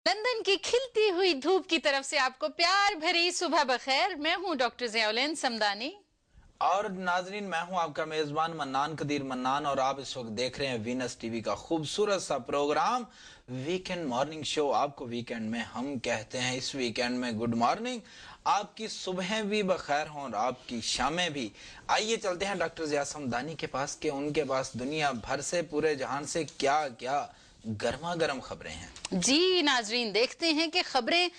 London की खिलती हुई धूप की तरफ से आपको प्यार भरी सुबह बखैर। मैं हूं डॉक्टर ज़ियाउल समदानी और नाजरीन, मैं हूं आपका मेजबान मन्नान कदीर मन्नान और आप इस वक्त देख रहे हैं वीनस टीवी का खूबसूरत सा प्रोग्राम वीकेंड मॉर्निंग शो। आपको वीकेंड में हम कहते हैं इस वीकेंड में गुड मॉर्निंग। आपकी सुबहें भी बखैर हों और आपकी शामें भी। आइए चलते हैं डॉक्टर ज़िया समदानी के पास कि उनके पास दुनिया भर से, पूरे जहान से क्या क्या गर्मा गर्म खबरें हैं। जी नाजरीन, देखते हैं कि खबरें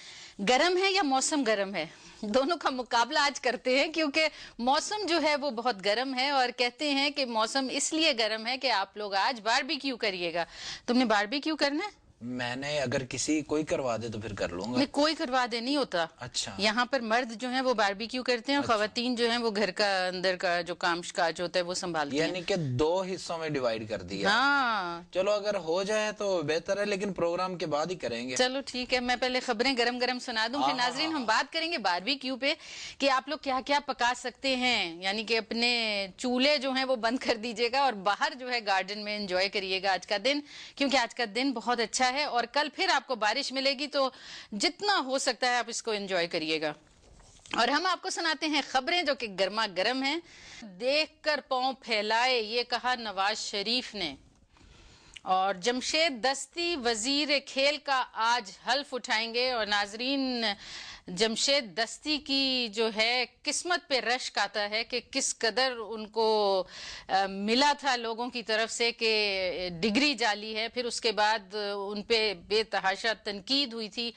गर्म है या मौसम गर्म है। दोनों का मुकाबला आज करते हैं क्योंकि मौसम जो है वो बहुत गर्म है और कहते हैं कि मौसम इसलिए गर्म है कि आप लोग आज बारबेक्यू करिएगा। तुमने बारबेक्यू करना है? मैंने अगर किसी कोई करवा दे तो फिर कर लूंगा। नहीं, कोई करवा दे नहीं होता। अच्छा। यहाँ पर मर्द जो है वो बारबेक्यू करते हैं और अच्छा। खवातीन जो है वो घर का अंदर का जो काम काज होता है वो संभालती हैं। यानी कि दो हिस्सों में डिवाइड कर दिया। हाँ, चलो अगर हो जाए तो बेहतर है, लेकिन प्रोग्राम के बाद ही करेंगे। चलो ठीक है, मैं पहले खबरें गरम गरम सुना दूं, फिर नाजरीन हम बात करेंगे बारबेक्यू पे कि आप लोग क्या क्या पका सकते हैं। यानी कि अपने चूल्हे जो हैं वो बंद कर दीजिएगा और बाहर जो है गार्डन में एंजॉय करिएगा आज का दिन, क्योंकि आज का दिन बहुत अच्छा है और कल फिर आपको बारिश मिलेगी, तो जितना हो सकता है आप इसको एंजॉय करिएगा। और हम आपको सुनाते हैं खबरें जो कि गर्मा गर्म हैं। देखकर पांव फैलाए, ये कहा नवाज शरीफ ने। और जमशेद दस्ती वजीर खेल का आज हल्फ उठाएंगे। और नाजरीन, जमशेद दस्ती की जो है किस्मत पे रश्क आता है कि किस कदर उनको मिला था लोगों की तरफ से कि डिग्री जाली है, फिर उसके बाद उन पे बेतहाशा तनकीद हुई थी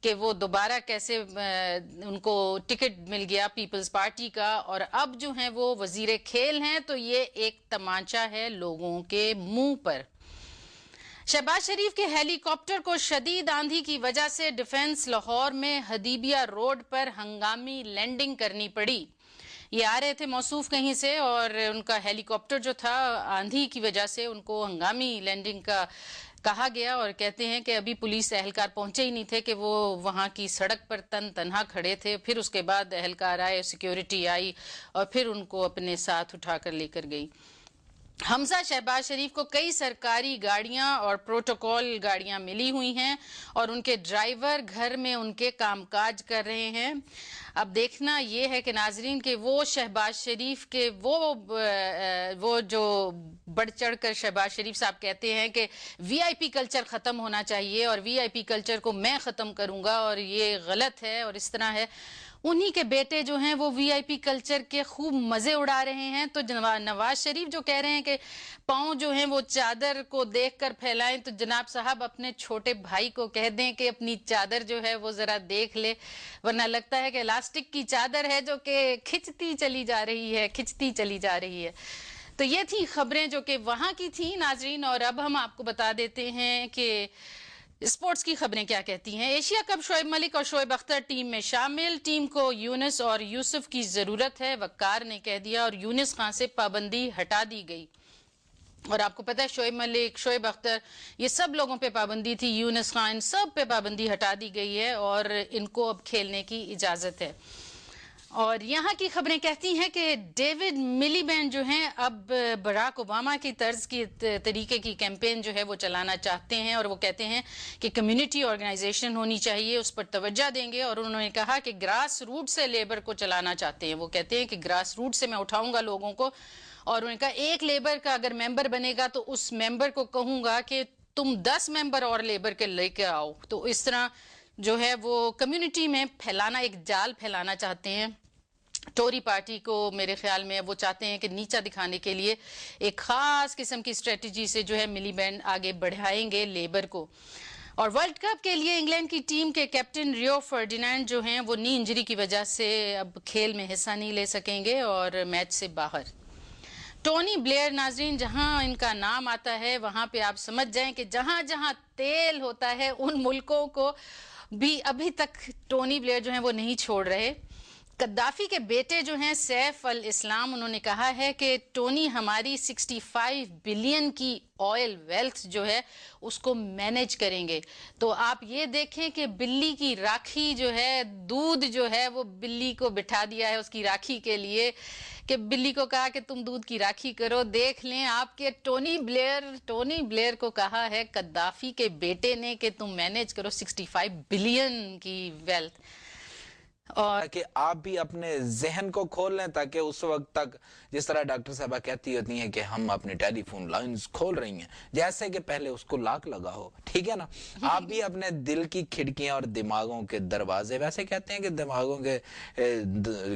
कि वो दोबारा कैसे उनको टिकट मिल गया पीपल्स पार्टी का, और अब जो है वो वजीर खेल हैं। तो ये एक तमाचा है लोगों के मुंह पर। शहबाज शरीफ के हेलीकॉप्टर को शदीद आंधी की वजह से डिफेंस लाहौर में हदीबिया रोड पर हंगामी लैंडिंग करनी पड़ी। ये आ रहे थे मौसूफ कहीं से और उनका हेलीकॉप्टर जो था आंधी की वजह से उनको हंगामी लैंडिंग का कहा गया। और कहते हैं कि अभी पुलिस एहलकार पहुंचे ही नहीं थे कि वो वहां की सड़क पर तन्हा खड़े थे। फिर उसके बाद एहलकार आए, सिक्योरिटी आई और फिर उनको अपने साथ उठाकर लेकर गई। हमजा शहबाज शरीफ को कई सरकारी गाड़ियां और प्रोटोकॉल गाड़ियां मिली हुई हैं और उनके ड्राइवर घर में उनके कामकाज कर रहे हैं। अब देखना यह है कि नाजरीन के वो शहबाज शरीफ के वो जो बढ़ चढ़ कर शहबाज शरीफ साहब कहते हैं कि वीआईपी कल्चर खत्म होना चाहिए और वीआईपी कल्चर को मैं खत्म करूंगा और ये गलत है और इस तरह है। उन्हीं के बेटे जो हैं वो वीआईपी कल्चर के खूब मजे उड़ा रहे हैं। तो नवाज शरीफ जो कह रहे हैं कि पांव जो हैं वो चादर को देखकर फैलाएं, तो जनाब साहब अपने छोटे भाई को कह दें कि अपनी चादर जो है वो जरा देख ले, वरना लगता है कि इलास्टिक की चादर है जो कि खिंचती चली जा रही है, खिंचती चली जा रही है। तो ये थी खबरें जो कि वहां की थी नाजरीन। और अब हम आपको बता देते हैं कि स्पोर्ट्स की खबरें क्या कहती हैं। एशिया कप शोएब मलिक और शोएब अख्तर टीम में शामिल। टीम को यूनिस और यूसुफ की जरूरत है, वक्कार ने कह दिया। और यूनिस खान से पाबंदी हटा दी गई। और आपको पता है शोएब मलिक, शोएब अख्तर, ये सब लोगों पे पाबंदी थी, यूनिस खान, सब पे पाबंदी हटा दी गई है और इनको अब खेलने की इजाजत है। और यहाँ की खबरें कहती हैं कि डेविड मिलीबैंड जो हैं अब बराक ओबामा की तर्ज की तरीके की कैंपेन जो है वो चलाना चाहते हैं और वो कहते हैं कि कम्युनिटी ऑर्गेनाइजेशन होनी चाहिए, उस पर तवज्जो देंगे। और उन्होंने कहा कि ग्रास रूट से लेबर को चलाना चाहते हैं। वो कहते हैं कि ग्रास रूट से मैं उठाऊंगा लोगों को, और उन्होंने कहा एक लेबर का अगर मेंबर बनेगा तो उस मेंबर को कहूंगा कि तुम 10 मेंबर और लेबर के लेके आओ। तो इस तरह जो है वो कम्युनिटी में फैलाना, एक जाल फैलाना चाहते हैं। टोरी पार्टी को मेरे ख्याल में वो चाहते हैं कि नीचा दिखाने के लिए एक खास किस्म की स्ट्रेटजी से जो है मिलीबैंड आगे बढ़ाएंगे लेबर को। और वर्ल्ड कप के लिए इंग्लैंड की टीम के कैप्टन रियो फर्डिनैंड जो हैं वो नी इंजरी की वजह से अब खेल में हिस्सा नहीं ले सकेंगे और मैच से बाहर। टोनी ब्लेयर, नाजरीन, जहां इनका नाम आता है वहां पे आप समझ जाएं कि जहां जहां तेल होता है उन मुल्कों को भी अभी तक टोनी ब्लेयर जो है वो नहीं छोड़ रहे। कद्दाफी के बेटे जो हैं सैफ अल इस्लाम, उन्होंने कहा है कि टोनी हमारी 65 बिलियन की ऑयल वेल्थ जो है उसको मैनेज करेंगे। तो आप ये देखें कि बिल्ली की राखी जो है, दूध जो है वो बिल्ली को बिठा दिया है उसकी राखी के लिए, कि बिल्ली को कहा कि तुम दूध की राखी करो। देख लें आपके टोनी ब्लेयर को कहा है कद्दाफी के बेटे ने कि तुम मैनेज करो 65 बिलियन की वेल्थ। और ताकि आप भी अपने जहन को खोल लें, ताकि उस वक्त तक जिस तरह डॉक्टर साहबा कहती होती हैं कि हम अपनी टेलीफोन लाइंस खोल रही हैं, जैसे कि पहले उसको लॉक लगा हो, ठीक है ना। आप भी अपने दिल की खिड़कियां और दिमागों के दरवाजे, वैसे कहते हैं कि दिमागों के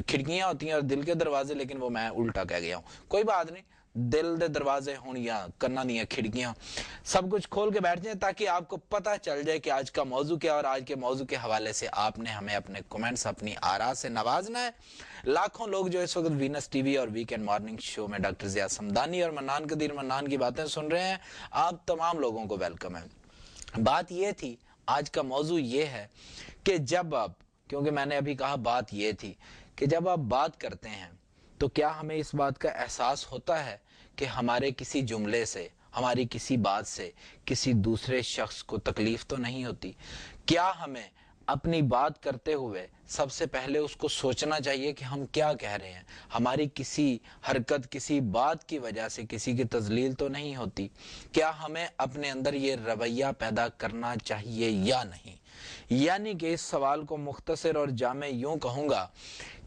खिड़कियां होती हैं और दिल के दरवाजे, लेकिन वो मैं उल्टा कह गया हूं, कोई बात नहीं। दिल दे दरवाजे हों या कन्ना दी खिड़कियां, सब कुछ खोल के बैठ जाए ताकि आपको पता चल जाए कि आज का मौजू क्या। और आज के मौजू के हवाले से आपने हमें अपने कमेंट्स, अपनी आरा से नवाजना है। लाखों लोग जो इस वक्त वीनस टीवी और वीकेंड मॉर्निंग शो में डॉक्टर ज़िया समदानी और मन्नान कदीर मन्नान की बातें सुन रहे हैं, आप तमाम लोगों को वेलकम है। बात ये थी, आज का मौजू ये है कि जब आप, क्योंकि मैंने अभी कहा बात ये थी कि जब आप बात करते हैं तो क्या हमें इस बात का एहसास होता है कि हमारे किसी जुमले से, हमारी किसी बात से किसी दूसरे शख्स को तकलीफ तो नहीं होती? क्या हमें अपनी बात करते हुए सबसे पहले उसको सोचना चाहिए कि हम क्या कह रहे हैं? हमारी किसी हरकत, किसी बात की वजह से किसी की तजलील तो नहीं होती? क्या हमें अपने अंदर ये रवैया पैदा करना चाहिए या नहीं? यानी कि इस सवाल को मुख्तसर और जामे यूं कहूंगा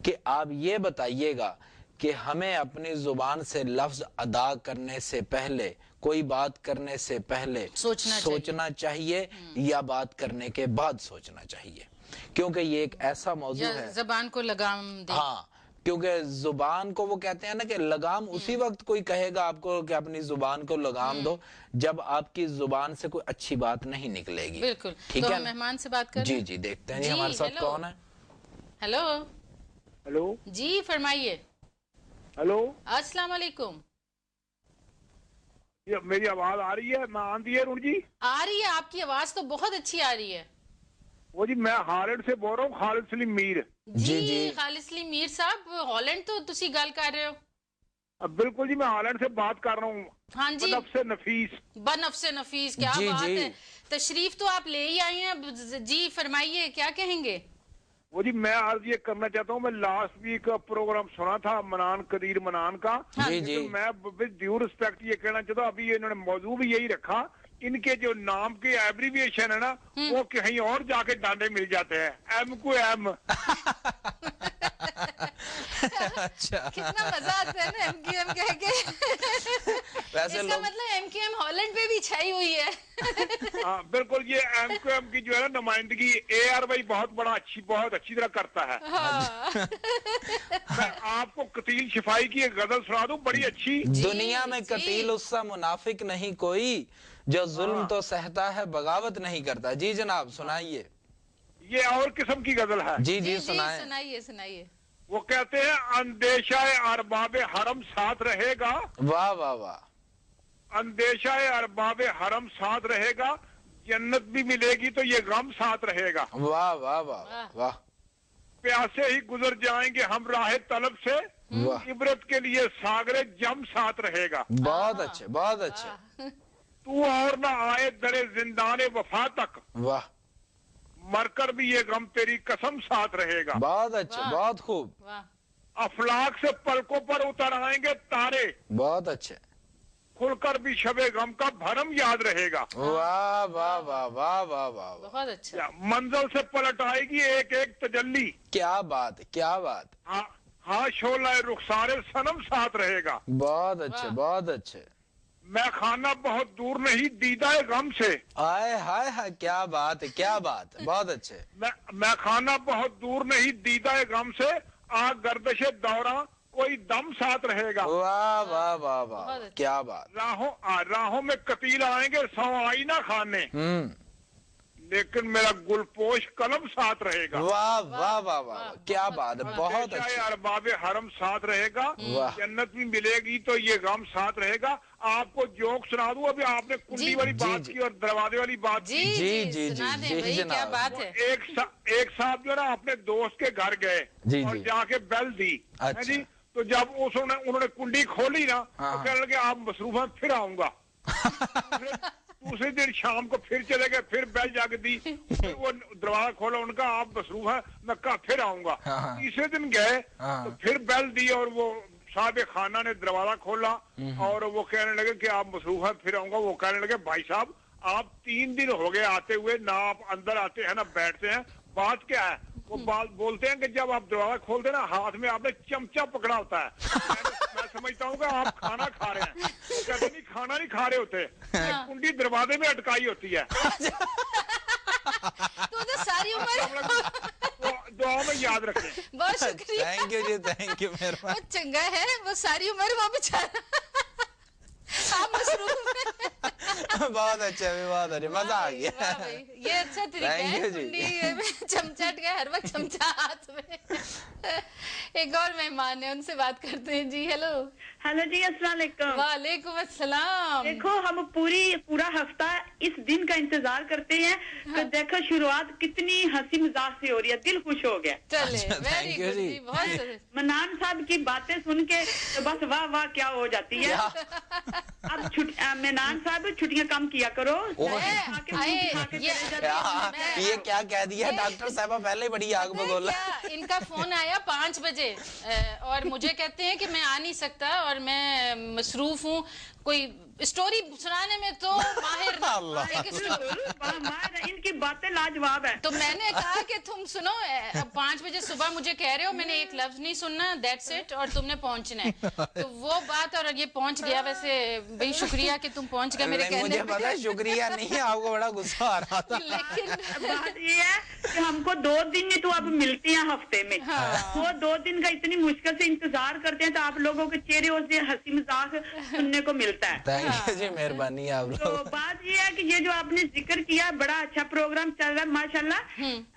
कि आप ये बताइएगा कि हमें अपनी जुबान से लफ्ज अदा करने से पहले, कोई बात करने से पहले सोचना चाहिए या बात करने के बाद सोचना चाहिए? क्योंकि ये एक ऐसा मौजू है, ज़बान को लगाम दे। हाँ, क्योंकि जुबान को वो कहते हैं ना कि लगाम उसी वक्त कोई कहेगा आपको कि अपनी जुबान को लगाम दो जब आपकी जुबान से कोई अच्छी बात नहीं निकलेगी। बिल्कुल। ठीक तो है, हम मेहमान से बात कर जी जी, देखते हैं जी हमारे साथ कौन है। हेलो हेलो जी, फरमाइए। हेलो, अस्सलाम वालेकुम। ये मेरी आवाज आ रही है? मैं आंधी है रुण जी, आ रही है, आपकी आवाज तो बहुत अच्छी आ रही है। वो जी मैं हालैंड से बोल रहा हूँ, खालिद सलीम मीर। जी खालिद सलीम मीर साहब, हॉलैंड तो तुसी गल कर रहे हो? बिल्कुल जी, मैं हालैंड से बात कर रहा हूँ। हाँ जी, बनफ्से नफीस। बनफ्से नफीस, क्या बात है। तशरीफ तो आप ले ही आए हैं जी, फरमाइए क्या कहेंगे। वो जी मैं आज ये करना चाहता हूँ, मैं लास्ट वीक प्रोग्राम सुना था मनान कदीर मनान का। जी जी, मैं विद ड्यू रिस्पेक्ट ये कहना चाहता हूँ, अभी इन्होंने मौजू भी यही रखा, इनके जो नाम के एब्रीविएशन है ना, वो कहीं और जाके डांडे मिल जाते हैं, एम को एम। अच्छा, कितना मजा आता है ना एमक्यूएम कह के। वैसे इसका मतलब एमक्यूएम हॉलैंड पे भी छाई हुई है। हाँ बिल्कुल, ये एमक्यूएम की जो है ना नुमाइंदगी ARY बहुत अच्छी तरह करता है। हाँ। मैं आपको कतील शिफाई की एक गजल सुना दूं, बड़ी अच्छी। दुनिया में कतील उससा मुनाफिक नहीं कोई, जो जुल्म तो सहता है बगावत नहीं करता। जी जनाब, सुनाइए। ये और किस्म की गजल है। जी जी, सुनाए। सुनाइए सुनाइए। वो कहते हैं अंदेशा अरबाबे हरम साथ रहेगा। वाह वाह वाह। अंदेशा अरबाबे हरम साथ रहेगा, जन्नत भी मिलेगी तो ये गम साथ रहेगा। वाह वाह वाह वाह। प्यासे ही गुजर जाएंगे हम राह तलब से, इबरत के लिए सागरे जम साथ रहेगा। बहुत अच्छे, बहुत अच्छे। तू और ना आए दरे जिंदाने वफा तक, वाह। मरकर भी ये गम तेरी कसम साथ रहेगा। बहुत अच्छे, बहुत खूब। अफलाक से पलकों पर उतर आएंगे तारे, बहुत अच्छे। खुलकर भी शबे गम का भरम याद रहेगा। वाह वाह वाह वाह वाह वाह, बहुत अच्छा। मंजिल से पलट आएगी एक एक तजल्ली। क्या बात, क्या बात। हाँ शोला रुखसारे सनम साथ रहेगा। बहुत अच्छे, बहुत अच्छे। मैं खाना बहुत दूर नहीं दीदा गम से। आए हाय हाय, क्या बात है, क्या बात है, बहुत अच्छे। मैं खाना बहुत दूर नहीं दीदा गम से, आ गर्दशे दौरा कोई दम साथ रहेगा। वाह वाह वाह वाह, क्या बात। राहों में कतील आएंगे सौ आईना खाने, लेकिन मेरा गुलपोश कलम साथ रहेगा। वाह वाह वाह वाह, क्या बात है, बहुत चाहे अच्छा। अरबाब हरम साथ रहेगा, वाह। जन्नत भी मिलेगी तो ये गम साथ रहेगा। आपको जोक सुना दूं, अभी आपने कुंडी वाली जी, बात जी। की और दरवाजे वाली बात जी की। जी जी, सुना जी, दें जी, भाई, क्या जनाब। बात है। एक साहब जो ना अपने दोस्त के घर गए जी, और जी। जाके बेल दी, है अच्छा। जी। तो जब उन्होंने कुंडी खोली ना, हाँ, तो कहने लगे आप मसरूफ हैं, फिर आऊंगा। दूसरे दिन शाम को फिर चले गए, फिर बेल जाके दी, फिर वो दरवाजा खोला, उनका आप मसरूफ है, मैं कहा फिर आऊंगा। हाँ। तीसरे दिन गए हाँ। तो फिर बेल दी और वो साहब खाना ने दरवाजा खोला और वो कहने लगे कि आप मसरूफ हैं, फिर आऊंगा। वो कहने लगे भाई साहब आप 3 दिन हो गए आते हुए, ना आप अंदर आते हैं ना बैठते हैं, बात क्या है? वो बात बोलते हैं कि जब आप दरवाजा खोलते ना, हाथ में आपने चमचा पकड़ा होता है। मैं समझता हूँ कि आप खाना खा रहे हैं। वो कहते नहीं, खाना नहीं खा रहे होते, ये कुंडी दरवाजे में अटकाई होती है। तो सारी उम्र तो दुआ में याद रखें। बहुत शुक्रिया। Thank you ji, thank you, वो मेहरबानी। चंगा है, वो सारी उम्र वो बेचारा आप मसरूफ हैं। बहुत अच्छा है, बहुत अच्छा, मजा आ गया। वाह भाई, ये अच्छा तरीका Thank है you जी। कुंडी में चमचा गया, हर वक्त चमचा हाथ में। एक और मेहमान है, उनसे बात करते हैं जी। हेलो। हेलो जी, अस्सलाम वालेकुम। वालेकुम अस्सलाम। देखो हम पूरा हफ्ता इस दिन का इंतजार करते हैं कि देखो शुरुआत कितनी हंसी मजाक से हो रही है, दिल खुश हो गया। चले, अच्छा, वेरी thank you गुड जी। जी, बहुत मनान साहब की बातें सुन के तो बस वाह वाह क्या हो जाती है। अब मनान साहब छुट्टियां कम किया करो। आके मुंह दिखा के चले जाते हैं। ये क्या कह दिया डॉक्टर साहबा, पहले ही बड़ी आग पता है बगोला। क्या, इनका फोन आया 5 बजे और मुझे कहते हैं कि मैं आ नहीं सकता और मैं मसरूफ हूँ, कोई स्टोरी सुनाने में तो माहिर अल्लाह। इनकी बातें लाजवाब है। तो मैंने कहा कि तुम सुनो, 5 बजे सुबह मुझे कह रहे हो, मैंने एक लफ्ज नहीं सुनना, दैट्स इट, और तुमने पहुंचना है। तो वो बात, और ये पहुंच गया। वैसे भाई शुक्रिया कि तुम पहुंच गए मेरे कहने मुझे पे। पता है, शुक्रिया नहीं है, आपको बड़ा गुस्सा आ रहा था। लेकिन बात ये है कि हमको 2 दिन ही तो अब मिलती हैं हफ्ते में। वो 2 दिन का इतनी मुश्किल से इंतजार करते हैं, तो आप लोगों के चेहरे से हंसी मजाक सुनने को मिलता है। थैंक यू जी, मेहरबानी आप तो लोग। बात ये है कि ये जो आपने जिक्र किया, बड़ा अच्छा प्रोग्राम चल रहा है माशाल्लाह।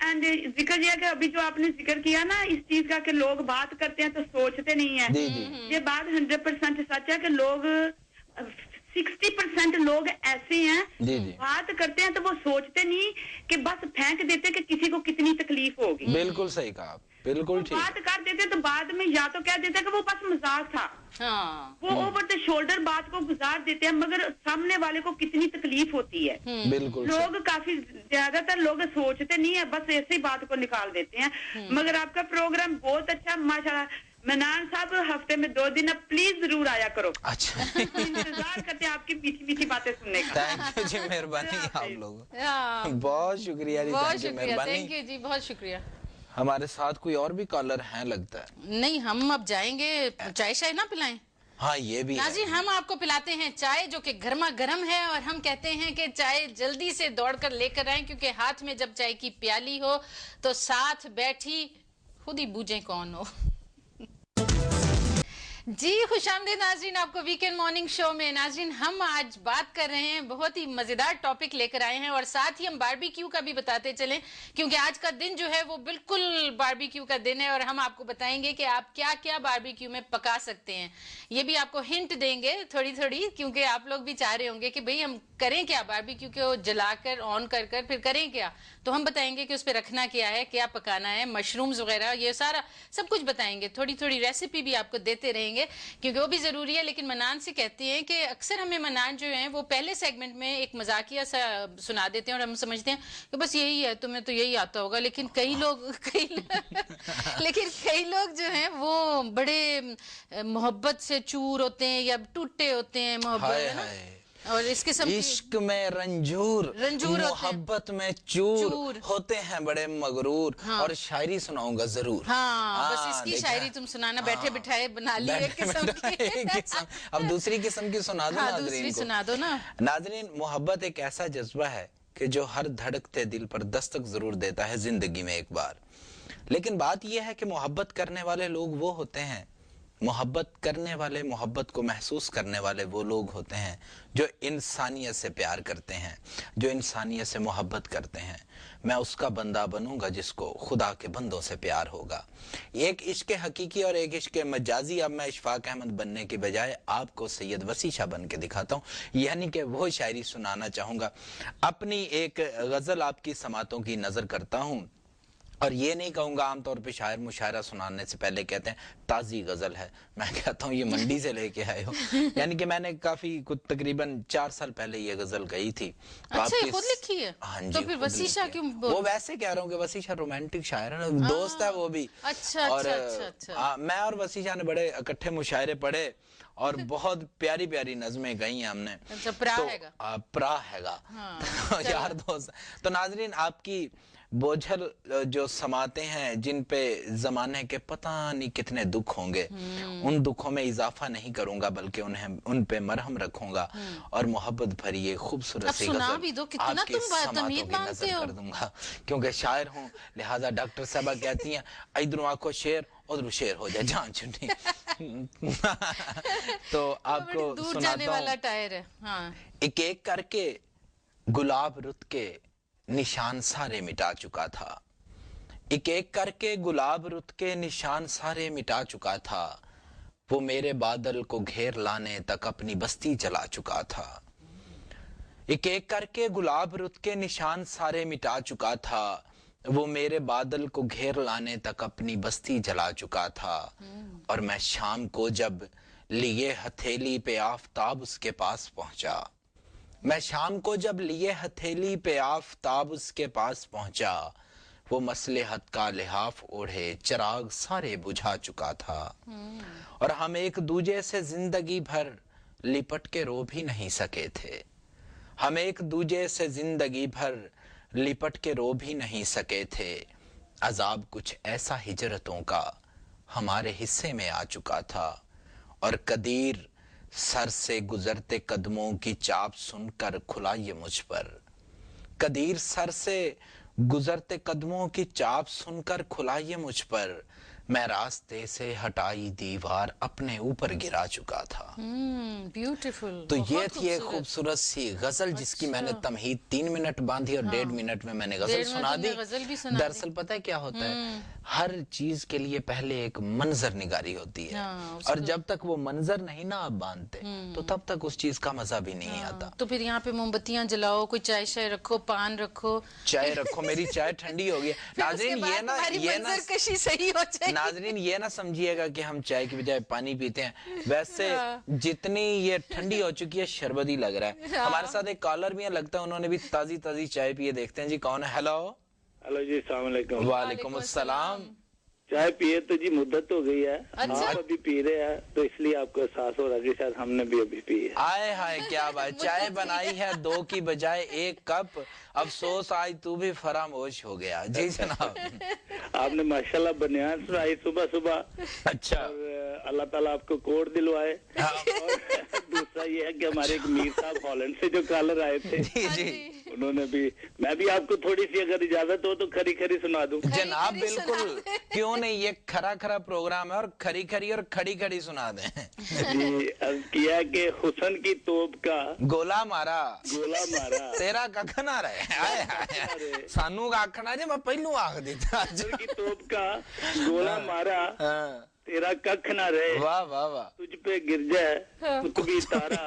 एंड जिक्र ये है कि अभी जो आपने जिक्र किया ना इस चीज का, कि लोग बात करते हैं तो सोचते नहीं है। जी, जी। ये बात 100% सच है कि लोग 60% लोग ऐसे हैं, जी, जी। बात करते हैं तो वो सोचते नहीं कि बस फेंक देते कि किसी को कितनी तकलीफ होगी। बिल्कुल सही कहा आप, बिल्कुल ठीक। बात कर देते तो बाद में या तो कह देते कि वो बस मजाक था, हाँ, वो ओवर द शोल्डर बात को गुजार देते हैं, मगर सामने वाले को कितनी तकलीफ होती है। बिल्कुल सही। लोग काफी ज्यादातर लोग सोचते नहीं है, बस ऐसे ही बात को निकाल देते हैं। मगर आपका प्रोग्राम बहुत अच्छा माशाल्लाह। मनान साहब हफ्ते में 2 दिन अब प्लीज जरूर आया करो। अच्छा, इंतजार करते हैं आपकी मीठी मीठी बातें सुनने का। थैंक यू जी, मेहरबानी आप लोग। हाँ, बहुत शुक्रिया जी, बहुत थैंक यू, शुक्रिया, मेहरबानी। थैंक यू जी, बहुत शुक्रिया। हमारे साथ कोई और भी कॉलर हैं लगता है। नहीं, हम अब जाएंगे, चाय शाय ना पिलाएं। हाँ, ये भी है। नाज़रीन, हम आपको पिलाते हैं चाय जो कि गर्मा गर्म है, और हम कहते हैं कि चाय जल्दी से दौड़कर लेकर आए, क्योंकि हाथ में जब चाय की प्याली हो तो साथ बैठी खुद ही बूझे कौन हो। जी खुशामदीद नाजरीन, आपको वीकेंड मॉर्निंग शो में। नाजरीन, हम आज बात कर रहे हैं, बहुत ही मजेदार टॉपिक लेकर आए हैं, और साथ ही हम बारबेक्यू का भी बताते चलें, क्योंकि आज का दिन जो है वो बिल्कुल बारबेक्यू का दिन है, और हम आपको बताएंगे कि आप क्या क्या बारबेक्यू में पका सकते हैं। ये भी आपको हिंट देंगे थोड़ी थोड़ी, क्योंकि आप लोग भी चाह रहे होंगे कि भाई हम करें क्या, बारबेक्यू को जलाकर ऑन कर कर फिर करें क्या। तो हम बताएंगे कि उस पर रखना क्या है, क्या पकाना है, मशरूम्स वगैरह, ये सारा सब कुछ बताएंगे। थोड़ी थोड़ी रेसिपी भी आपको देते रहेंगे, क्योंकि वो भी जरूरी है। लेकिन मनान से कहते हैं कि अक्सर हमें मनान जो है वो पहले सेगमेंट में एक मजाकिया सा सुना देते हैं, और हम समझते हैं कि बस यही है, तुम्हें तो यही आता होगा। लेकिन कई लोग जो हैं वो बड़े मोहब्बत से चूर होते हैं या टूटे होते हैं मोहब्बत, है ना। और इस किस्म इश्क में रंजूर मोहब्बत में चूर होते हैं बड़े मगरूर। हाँ। और शायरी सुनाऊंगा जरूर। हाँ, बस इसकी शायरी तुम सुनाना। हाँ। बैठे बिठाए बना ली एक किस्म की। अब दूसरी किस्म की सुना दो। हाँ, दूसरी सुना दो ना। नाजरीन, मोहब्बत एक ऐसा जज्बा है कि जो हर धड़कते दिल पर दस्तक जरूर देता है जिंदगी में एक बार। लेकिन बात यह है कि मोहब्बत करने वाले लोग वो होते हैं मोहब्बत करने वाले, मोहब्बत को महसूस करने वाले वो लोग होते हैं जो इंसानियत से प्यार करते हैं, जो इंसानियत से मोहब्बत करते हैं। मैं उसका बंदा बनूंगा जिसको खुदा के बंदों से प्यार होगा। एक इश्क हकीकी और एक इश्क मजाजी। अब मैं इशफाक अहमद बनने के बजाय आपको सैयद वसी शाह बन के दिखाता हूँ, यानी कि वो शायरी सुनाना चाहूँगा। अपनी एक गज़ल आपकी समातों की नज़र करता हूँ, और ये नहीं कहूँगा, आमतौर पे शायर मुशायरा सुनाने से पहले कहते हैं ताज़ी गज़ल है, मैं कहता हूँ ये मंडी से लेके आए हो। यानी कि मैंने काफ़ी कुछ तकरीबन 4 साल पहले ये गज़ल गई थी। तो अच्छा, ये खुद लिखी है? हाँ जी, तो फिर वसी शाह क्यों वो वैसे कह रहा हूँ कि वसी शाह रोमांटिक शायर है, दोस्त है वो भी। अच्छा, और अच्छा, अच्छा। मैं और वसी शाह ने बड़े इकट्ठे मुशायरे पढ़े और बहुत प्यारी प्यारी नज़में गई हैं हमने। अच्छा, प्रा हैगा। प्रा हैगा। यार दोस्त। तो नाजरीन, आपकी बोझल जो समाते हैं जिन पे जमाने के पता नहीं कितने दुख होंगे, उन दुखों में इजाफा नहीं करूंगा, बल्कि उन पे मरहम रखूंगा और मोहब्बत भरी ये खूबसूरत सी गजल आपकी समातों की नजर कर दूंगा। क्योंकि शायर हूँ, लिहाजा डॉक्टर साहबा कहती हैं इधरों आंखों शेर उधर शेर हो जाए जान छुट्टी। तो आपको सुनाता हूँ। एक एक करके गुलाब रुत के निशान सारे मिटा चुका था, एक एक करके गुलाब रुत के निशान सारे मिटा चुका था। वो मेरे बादल को घेर लाने तक अपनी बस्ती जला चुका था। एक एक करके गुलाब रुत के निशान सारे मिटा चुका था। वो मेरे बादल को घेर लाने तक अपनी बस्ती जला चुका था। और मैं शाम को जब लिए हथेली पे आफताब उसके पास पहुंचा, मैं शाम को जब लिए हथेली पे आफताब उसके पास पहुंचा, वो मसलहत का लिहाफ ओढ़े चिराग सारे बुझा चुका था। और हम एक दूजे से जिंदगी भर लिपट के रो भी नहीं सके थे, हम एक दूजे से जिंदगी भर लिपट के रो भी नहीं सके थे। अजाब कुछ ऐसा हिजरतों का हमारे हिस्से में आ चुका था। और कदीर सर से गुजरते कदमों की चाप सुनकर खुला ये मुझ पर, कदीर सर से गुजरते कदमों की चाप सुनकर खुला ये मुझ पर। मैं रास्ते से हटाई दीवार अपने ऊपर गिरा चुका था। ब्यूटीफुल। तो ये थी एक खूबसूरत सी गजल जिसकी मैंने तमहीद 3 मिनट बांधी और 1.5 मिनट में मैंने गजल सुना दी। दरअसल पता है क्या होता है, हर चीज के लिए पहले एक मंजर निगारी होती है, और जब तक वो मंजर नहीं ना आप बांधते तो तब तक उस चीज का मजा भी नहीं आता। तो फिर यहाँ पे मोमबत्तियां जलाओ, कोई चाय शाय रखो, पान रखो, चाय रखो। मेरी चाय ठंडी हो गई। नाज़रीन ये ना सही हो जाए। नाज़रीन ये ना समझिएगा कि हम चाय की बजाय पानी पीते हैं, वैसे जितनी ये ठंडी हो चुकी है शरबत ही लग रहा है। हमारे साथ एक कॉलर भी है, लगता है उन्होंने भी ताजी ताजी चाय पिए। देखते हैं जी कौन है। हेलो हेलो जी, अस्सलाम वालेकुम। वालेकुम अस्सलाम। चाय पिए तो जी मुद्दत हो गई है। अच्छा? आप अभी पी रहे हैं तो इसलिए आपको एहसास हो रहा है कि शायद हमने भी अभी पी है। आए हाय क्या बात, चाय बनाई है 2 की बजाय 1 कप, अफसोस आज तू भी फरामोश हो गया। जी जनाब। आपने माशाल्लाह बनियान सुनाई सुबह सुबह। अच्छा, और अल्लाह ताला आपको कोड दिलवाए। और दूसरा ये है कि हमारे एक मीर साहब हॉलैंड से जो कॉलर आए थे, जी जी, उन्होंने भी, मैं भी आपको थोड़ी सी अगर इजाजत हो तो खरी खरी सुना दूं। जनाब बिल्कुल, क्यों नहीं, ये खरा खरा प्रोग्राम है और खरी खरी और खड़ी खड़ी सुना दें। जी, अर्ज किया कि हुसन की तोप का गोला मारा, गोला मारा, तेरा कख ना रहे। सानू आखना जे मैं पहलू आख दिता। हुसन की तोप का गोला मारा, तेरा कख ना रहे। वाह वाह वाह। तुझ पे गिर जाए कुतुबी तारा,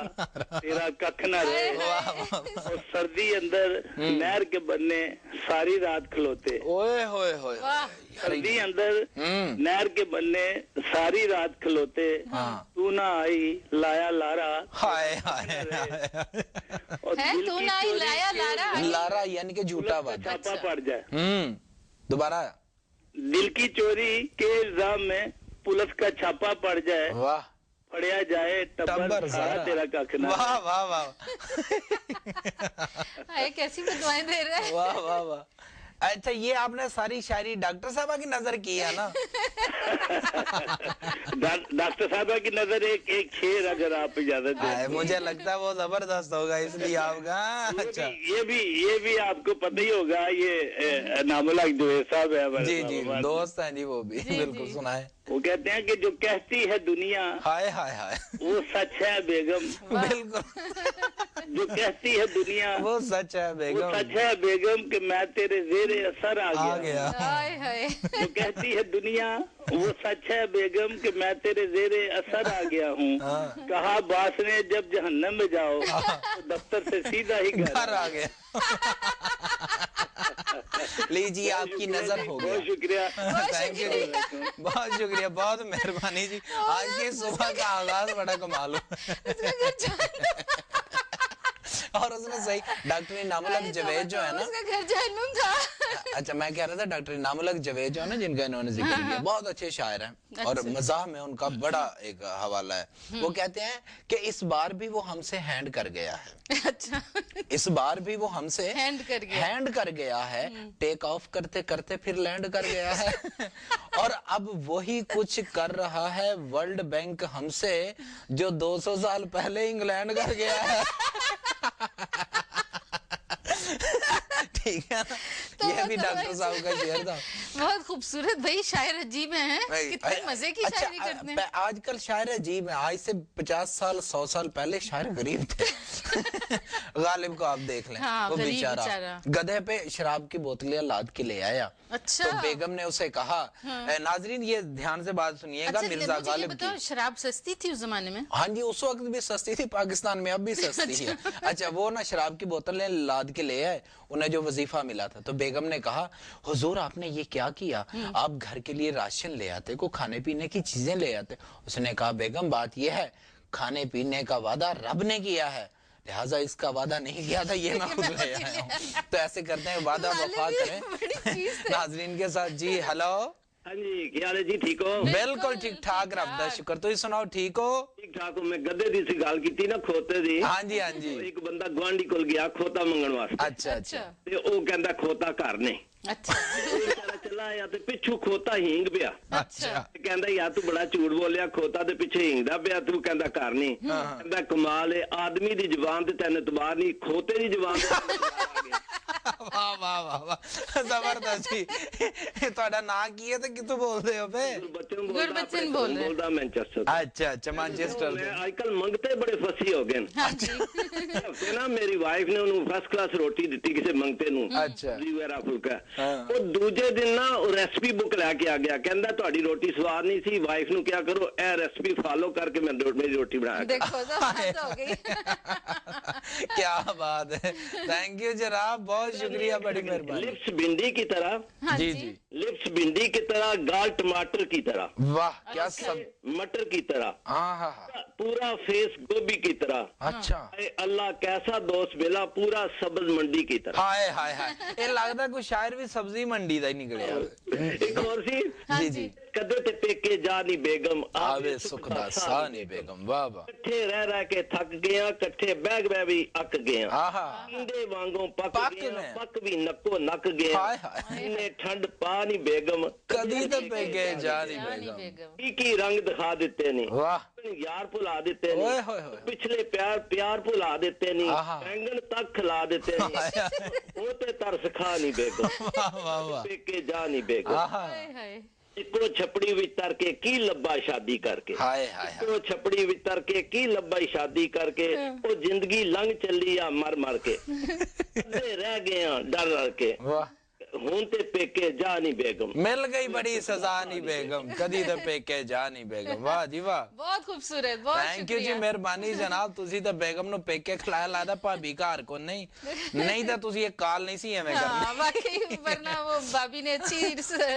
तेरा कख ना रहे। और सर्दी अंदर नहर के बनने सारी रात खलोते। ओए होए होए। सर्दी अंदर नहर के बनने सारी रात खलोते। तू ना आई लाया लारा। हाय हाय। और दिल तू की ना आई चोरी लाया के लारा। लारा यानी कि झूठा बात। छापा पड़ जाए। दोबारा। दिल की चोरी के इल्जाम में पुलिस का छापा पड़ जाए। वाह। पढ़िया जाए टब्बर सारा, तेरा कख ना। वाह वाह वाह। कैसी बदवाएं दे रहे हैं। वाह वाह वाह। अच्छा, ये आपने सारी शायरी डॉक्टर साहब की नजर की है ना? डॉक्टर साहब की नजर एक शेर अगर आप इजाजत दें। मुझे लगता है वो जबरदस्त होगा इसलिए आपका। अच्छा ये भी आपको पता ही होगा, ये नामुल हक जवेद साहब है। जी जी दोस्त है जी, वो भी बिल्कुल सुनाए। वो कहते हैं कि जो कहती है दुनिया हाय हाय हाय वो सच है बेगम। बिल्कुल जो कहती है दुनिया वो सच है वो बेगम। सच है बेगम कि मैं तेरे जेरे असर आ आ गया। गया। हाय हाय जो कहती है दुनिया वो सच है बेगम कि मैं तेरे जेरे असर आ गया हूँ। कहा बास ने जब जहन्नम में जाओ तो दफ्तर से सीधा ही घर आ गया। लीजिए आपकी नजर हो गया। बहुत शुक्रिया। थैंक यू जी, बहुत शुक्रिया, बहुत मेहरबानी जी। आज की सुबह का आगाज बड़ा कमाल हो। और उसने सही डॉक्टर इनामुल हक जवेद जो है ना, उसका घर जहन्नुम था। अच्छा मैं कह रहा था डॉक्टर इनामुल हक जवेद जो है ना, जिनका इन्होंने जिक्र किया, बहुत अच्छे शायर हैं और मज़ाह में उनका बड़ा एक हवाला है। वो कहते हैं कि इस बार भी वो हमसे हैंड कर गया है। अच्छा इस बार भी वो हमसे हैंड कर गया है, टेक ऑफ करते करते फिर लैंड कर गया है। और अब वही कुछ कर रहा है वर्ल्ड बैंक हमसे जो 200 साल पहले इंग्लैंड कर गया है। ठीक है ना, तो ये भी डॉक्टर साहब का शेर था। बहुत खूबसूरत भाई, शायर अजीब हैं, कितने मजे की शायरी करते हैं। आजकल शायर अजीब है, आज से 50 साल 100 साल पहले शायर गरीब थे। गालिब को आप देख लें, हाँ, वो बेचारा गधे पे शराब की बोतलें लाद के ले आया। अच्छा तो बेगम ने उसे कहा, नाजरीन ये ध्यान से बात सुनिएगा, अच्छा, मिर्जा मुझे गालिब बताओ, शराब सस्ती थी उस जमाने में? हाँ जी, उस वक्त भी सस्ती थी, पाकिस्तान में अब भी सस्ती है। अच्छा वो ना शराब की बोतलें लाद के ले आए, उन्हें जो वजीफा मिला था। तो बेगम ने कहा, हुजूर आपने ये क्या किया, आप घर के लिए राशन ले आते, को खाने पीने की चीजें ले आते। उसने कहा, बेगम बात यह है खाने पीने का वादा रब ने किया है, लिहाजा इसका वादा नहीं किया था, ये मैं खुद ले आया हूँ। तो ऐसे करते हैं, वादा वफा करें। नाजरीन के साथ जी हेलो। हाँ जी, क्या हाल है जी, ठीक हो? बिल्कुल ठीक ठाक, रब दा शुक्र। तुम सुनाओ, ठीक हो? ठीक ठाक हो। मैं गद्दे दी सी गल की ना, खोते दी। हाँ जी हाँ जी। एक बंदा गुआंढी कोल गया खोता मंगण वास्ते। अच्छा अच्छा। ते ओ कहंदा खोता घर ने। अच्छा बेचारा चला आया ते पिछू खोता हींग पिया। अच्छा कहंदा यार तू बड़ा झूठ बोलिया, खोता दे पिछे हींगदा पिया, तू कहंदा घर नहीं। कहंदा कमाल है, आदमी दी जुबान ते तैਨੂੰ इतबार नहीं, खोते दी जुबान ते तैਨੂੰ इतबार आ गया। वाह वाह वाह वाह, जबरदस्त जी। ਤੁਹਾਡਾ ਨਾਂ ਕੀ ਹੈ ਤੇ ਕਿੱਥੋਂ ਬੋਲਦੇ ਹੋ ਬੇ? गुरबचन बोल रहे हैं। बोलदा मैनचेस्टर। अच्छा अच्छा, मैनचेस्टर मैं आजकल मंगते बड़े फसी हो गए। हाँ जी। हफ्ते ना मेरी वाइफ ने ਉਹਨੂੰ फर्स्ट क्लास रोटी ਦਿੱਤੀ ਕਿਸੇ ਮੰਗਤੇ ਨੂੰ। अच्छा ਲੀਵਰਾ ਫੁਲਕਾ। हाँ। ਉਹ ਦੂਜੇ ਦਿਨ ਨਾ ਉਹ ਰੈਸਪੀ ਬੁੱਕ ਲੈ ਕੇ ਆ ਗਿਆ, ਕਹਿੰਦਾ ਤੁਹਾਡੀ ਰੋਟੀ ਸਵਾਦ ਨਹੀਂ ਸੀ, ਵਾइफ ਨੂੰ ਕਿਹਾ ਕਰੋ ਇਹ ਰੈਸਪੀ ਫਾਲੋ ਕਰਕੇ ਮੇਰੀ ਰੋਟੀ ਬਣਾ ਕੇ। देखो तो बात हो गई। क्या बात है, थैंक यू जनाब, बहुत शुक्रिया, बड़ी मेहरबानी। लिप्स भिंडी की तरह, हाँ जी जी। जी, लिप्स भिंडी की तरह, गाल टमाटर की तरह, वाह क्या सब, मटर की तरह, हाँ हाँ हाँ, पूरा फेस गोभी की तरह। अच्छा अरे अल्लाह कैसा दोस्त मिला, पूरा सब्ज मंडी की तरह। हाय हाय हाय, ये लगता कोई शायर भी सब्जी मंडी का ही निकलिया। एक और सी, जी जी, कदे ते पेके जा नी बेगम, आवे सुखदा सा नी बेगम, वाह वाह, कट्ठे रह के थक गया, कट्ठे बैग बह भी अक गया, आहा, कीड़े वांगों पक पक गया, गए। पक भी नक्को नक गया। हाय हाय, इन्हें ठंड पा नी बेगम, कदी तो पेके जा नी रानी बेगम, बेगम। की रंग दिखा देते ने, वाह, यार भुला देते ओए ने, होए होए, पिछले प्यार भुला देते नहीं, आहा। बैंगन तक खिला देते नहीं, हाय हाय, वो ते तरस खा नी बेगम, वाह वाह वाह, पेके जा नी बेगम। आहा, हाय हाय। इको छपड़ी विच तर के की लब्बा शादी करके, हाय हाय हाय, इको छपड़ी विच तर के की लब्बा शादी करके, वो जिंदगी लंघ चली आ मर मर के, अद्धे रह गए डर डर के, वाह, हूं ते पेके जा नी बेगम। मिल गई बड़ी सजा नी बेगम, कदी तो पेके जा नी बेगम, वाह जी वाह, बहुत खूबसूरत, बहुत थैंक यू जी, शुक्रिया। मेहरबानी जनाब, ਤੁਸੀਂ ਤਾਂ ਬੇਗਮ ਨੂੰ ਪੇਕੇ ਖਿਲਾਇਆ ਲਾਦਾ ਭਾਬੀ ਘਰ ਕੋ ਨਹੀਂ ਤਾਂ ਤੁਸੀਂ ਇਹ ਕਾਲ ਨਹੀਂ ਸੀ ਐਵੇਂ ਕਰਨੀ। हाँ वाकई, वरना वो भाभी ने अच्छी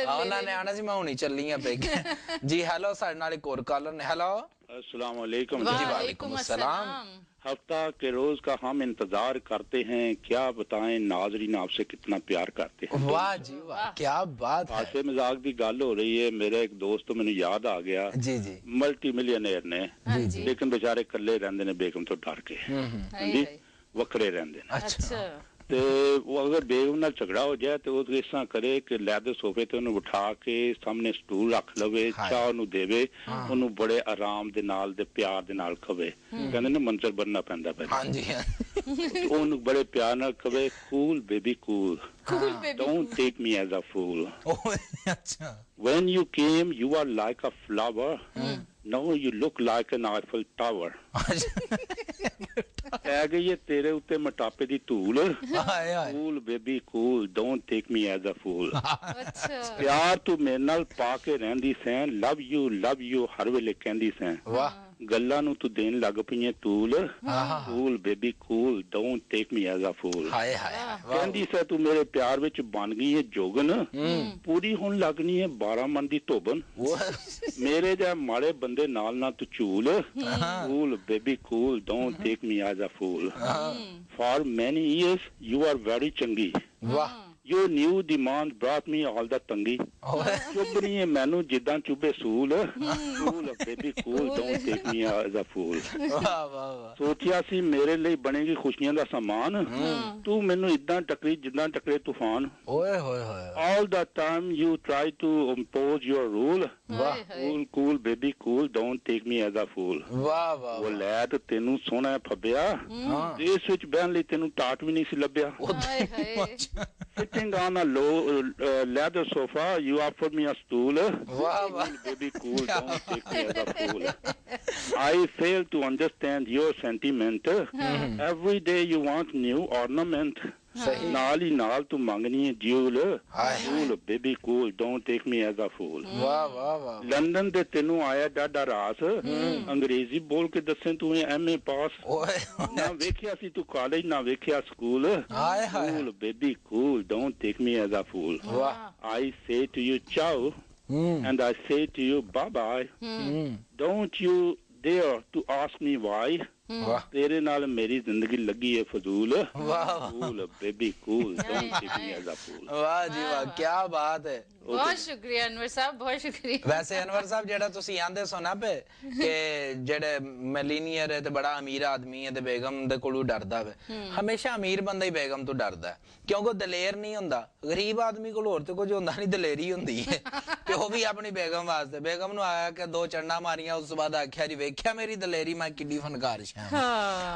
ਉਹਨਾਂ ਨੇ ਆਣਾ ਸੀ, ਮੈਂ ਹੁਣੀ ਚੱਲੀ ਆ ਪੇਕੇ। जी हेलो, ਸਾਡੇ ਨਾਲ ਇੱਕ ਹੋਰ ਕਾਲਰ ਨੇ। हेलो, अस्सलाम वालेकुम। वालेकुम अस्सलाम। हफ्ता के रोज का हम इंतजार करते हैं, क्या बताएं नाजरीन आपसे कितना प्यार करते हैं। वाह जी वाह, क्या बात है। हासे मजाक की गल हो रही है, मेरा एक दोस्त मैंने याद आ गया, जी जी, मल्टी मिलियनेयर ने, हाँ जी। लेकिन बेचारे कल्ले रहंदे ने बेगम तो डर के, हाय जी हाय। वखरे रहंदे ने। अच्छा ਤੇ ਉਹ ਅਗਰ ਬੇਗਮ ਨਾਲ ਝਗੜਾ ਹੋ ਜਾਏ ਤੇ ਉਹ ਇਸ ਤਰ੍ਹਾਂ ਕਰੇ ਕਿ ਲੈਦਰ ਸੋਫੇ ਤੇ ਉਹਨੂੰ ਬਿਠਾ ਕੇ ਸਾਹਮਣੇ ਸਟੂਲ ਰੱਖ ਲਵੇ, ਚਾਹ ਉਹਨੂੰ ਦੇਵੇ, ਉਹਨੂੰ ਬੜੇ ਆਰਾਮ ਦੇ ਨਾਲ ਤੇ ਪਿਆਰ ਦੇ ਨਾਲ ਖਵੇ। ਕਹਿੰਦੇ ਨੇ ਮੰਜ਼ਰ ਬਣਨਾ ਪੈਂਦਾ ਪਹਿਲਾਂ। ਹਾਂਜੀ ਉਹਨੂੰ ਬੜੇ ਪਿਆਰ ਨਾਲ ਕਵੇ, cool baby cool, don't take me as a fool. ਅੱਛਾ। When you came you are like a flower, now you look like an Eiffel Tower. ਪੈ ਗਈ ਹੈ ਤੇਰੇ ਉੱਤੇ ਮੋਟਾਪੇ ਦੀ ਧੂਲ, cool baby cool, don't take me as a fool. ਪਿਆਰ ਤੂੰ ਮੇਰੇ ਨਾਲ ਪਾ ਕੇ ਰਹਿੰਦੀ ਸੈਂ, ਲਵ ਯੂ ਹਰ ਵੇਲੇ ਕਹਿੰਦੀ ਸੈਂ, ਗੱਲਾਂ ਨੂੰ ਤੂੰ ਦੇਣ ਲੱਗ ਪਈ ਹੈ ਤੂਲ, cool baby cool, don't take me as a fool. ਕਹਿੰਦੀ ਸੈਂ ਤੂੰ ਮੇਰੇ ਪਿਆਰ ਵਿੱਚ ਬਣ ਗਈ ਹੈ ਜੋਗਨ, ਪੂਰੀ ਹੁਣ ਲੱਗਣੀ ਹੈ 12 ਮਨ ਦੀ ਧੋਬਨ, ਮੇਰੇ ਜਿਹਾ ਮਾੜੇ ਬੰਦੇ ਨਾਲ ਨਾ ਤੂੰ ਝੂਲ, cool baby cool, don't take me as a fool. For many years you are very ਚੰਗੀ। ਵਾਹ। Your new demand brought me all the ਤੰਗੀ। ਚੁੱਭਣੀ ਹੈ ਮੈਨੂੰ ਜਿੱਦਾਂ ਚੁੱਭੇ ਸੂਲ, cool baby cool, don't take me as a fool. ਵਾਹ ਵਾਹ। ਸੋਚਿਆ ਸੀ ਮੇਰੇ ਲਈ ਬਣੇਗੀ ਖੁਸ਼ੀਆਂ ਦਾ ਸਾਮਾਨ, ਤੂੰ ਮੈਨੂੰ ਇਦਾਂ ਟੱਕਰੀ ਜਿੱਦਾਂ ਟੱਕਰੇ ਤੂਫਾਨ। ਓਏ ਹੋਏ ਹੋਏ। All the time you try to impose your rule, cool baby cool, don't take me as a fool. ਵਾਹ ਵਾਹ। ਉਹ ਲੈ ਤੇ ਤੈਨੂੰ ਸੋਹਣਾ ਫੱਬਿਆ, ਇਸ ਵਿੱਚ ਬਹਿਣ ਲਈ ਤੈਨੂੰ ਟਾਟ ਵੀ ਨਹੀਂ ਸੀ ਲੱਭਿਆ। Sitting on a low leather sofa, you offered me a stool. Wow, baby, cool, don't take me as a fool. I fail to understand your sentiment. Every day you want new ornament. ਨਾਲ ਹੀ ਨਾਲ ਤੂੰ ਮੰਗਣੀ ਹੈ jewel, cool baby cool, don't take me as a fool. ਵਾਹ ਵਾਹ ਵਾਹ। London ਦੇ ਤੈਨੂੰ ਆਇਆ ਡਾਡਾ ਰਾਸ, ਅੰਗਰੇਜ਼ੀ ਬੋਲ ਕੇ ਦੱਸੇ ਤੂੰ ਐਮਏ ਪਾਸ, ਨਾ ਵੇਖਿਆ ਸੀ ਤੂੰ ਕਾਲਜ ਨਾ ਵੇਖਿਆ school, cool baby cool, don't take me as a fool. I say to you ciao and I say to you bye bye, don't you dare to ask me why, ਤੇਰੇ ਨਾਲ ਮੇਰੀ ਜ਼ਿੰਦਗੀ ਲੱਗੀ ਹੈ ਫਜ਼ੂਲ, cool baby cool, don't take me as a fool. ਵਾਹ ਜੀ ਵਾਹ, ਕੀ ਬਾਤ ਹੈ। ਬਹੁਤ ਸ਼ੁਕਰੀਆ ਅਨਵਰ ਸਾਹਿਬ, ਬਹੁਤ ਸ਼ੁਕਰੀਆ। ਵੈਸੇ ਅਨਵਰ ਸਾਹਿਬ ਜਿਹੜਾ ਤੁਸੀਂ ਆਂਦੇ ਸੋ ਨਾ ਪਏ ਕਿ ਜਿਹੜੇ ਮਿਲੀਨੀਅਰ ਹੈ ਤੇ ਬੜਾ ਅਮੀਰ ਆਦਮੀ ਹੈ ਤੇ ਬੇਗਮ ਦੇ ਕੋਲੋਂ ਡਰਦਾ ਵੇ, ਹਮੇਸ਼ਾ ਅਮੀਰ ਬੰਦਾ ਹੀ ਬੇਗਮ ਤੋਂ ਡਰਦਾ ਕਿਉਂਕਿ ਦਲੇਰ ਨਹੀਂ ਹੁੰਦਾ। ਗਰੀਬ ਆਦਮੀ ਕੋਲ ਹੋਰ ਤੇ ਕੁਝ ਹੁੰਦਾ ਨਹੀਂ, ਦਲੇਰੀ ਹੁੰਦੀ ਹੈ। ਤੇ ਉਹ ਵੀ ਆਪਣੀ ਬੇਗਮ ਵਾਸਤੇ, ਬੇਗਮ ਨੂੰ ਆਇਆ ਕਿ 2 ਚੰਡਾ ਮਾਰੀਆਂ, ਉਸ ਤੋਂ ਬਾਅਦ ਆਖਿਆ ਜੀ ਵੇਖਿਆ मेरी दलेरी, मैं किड्डी फनकार शाह।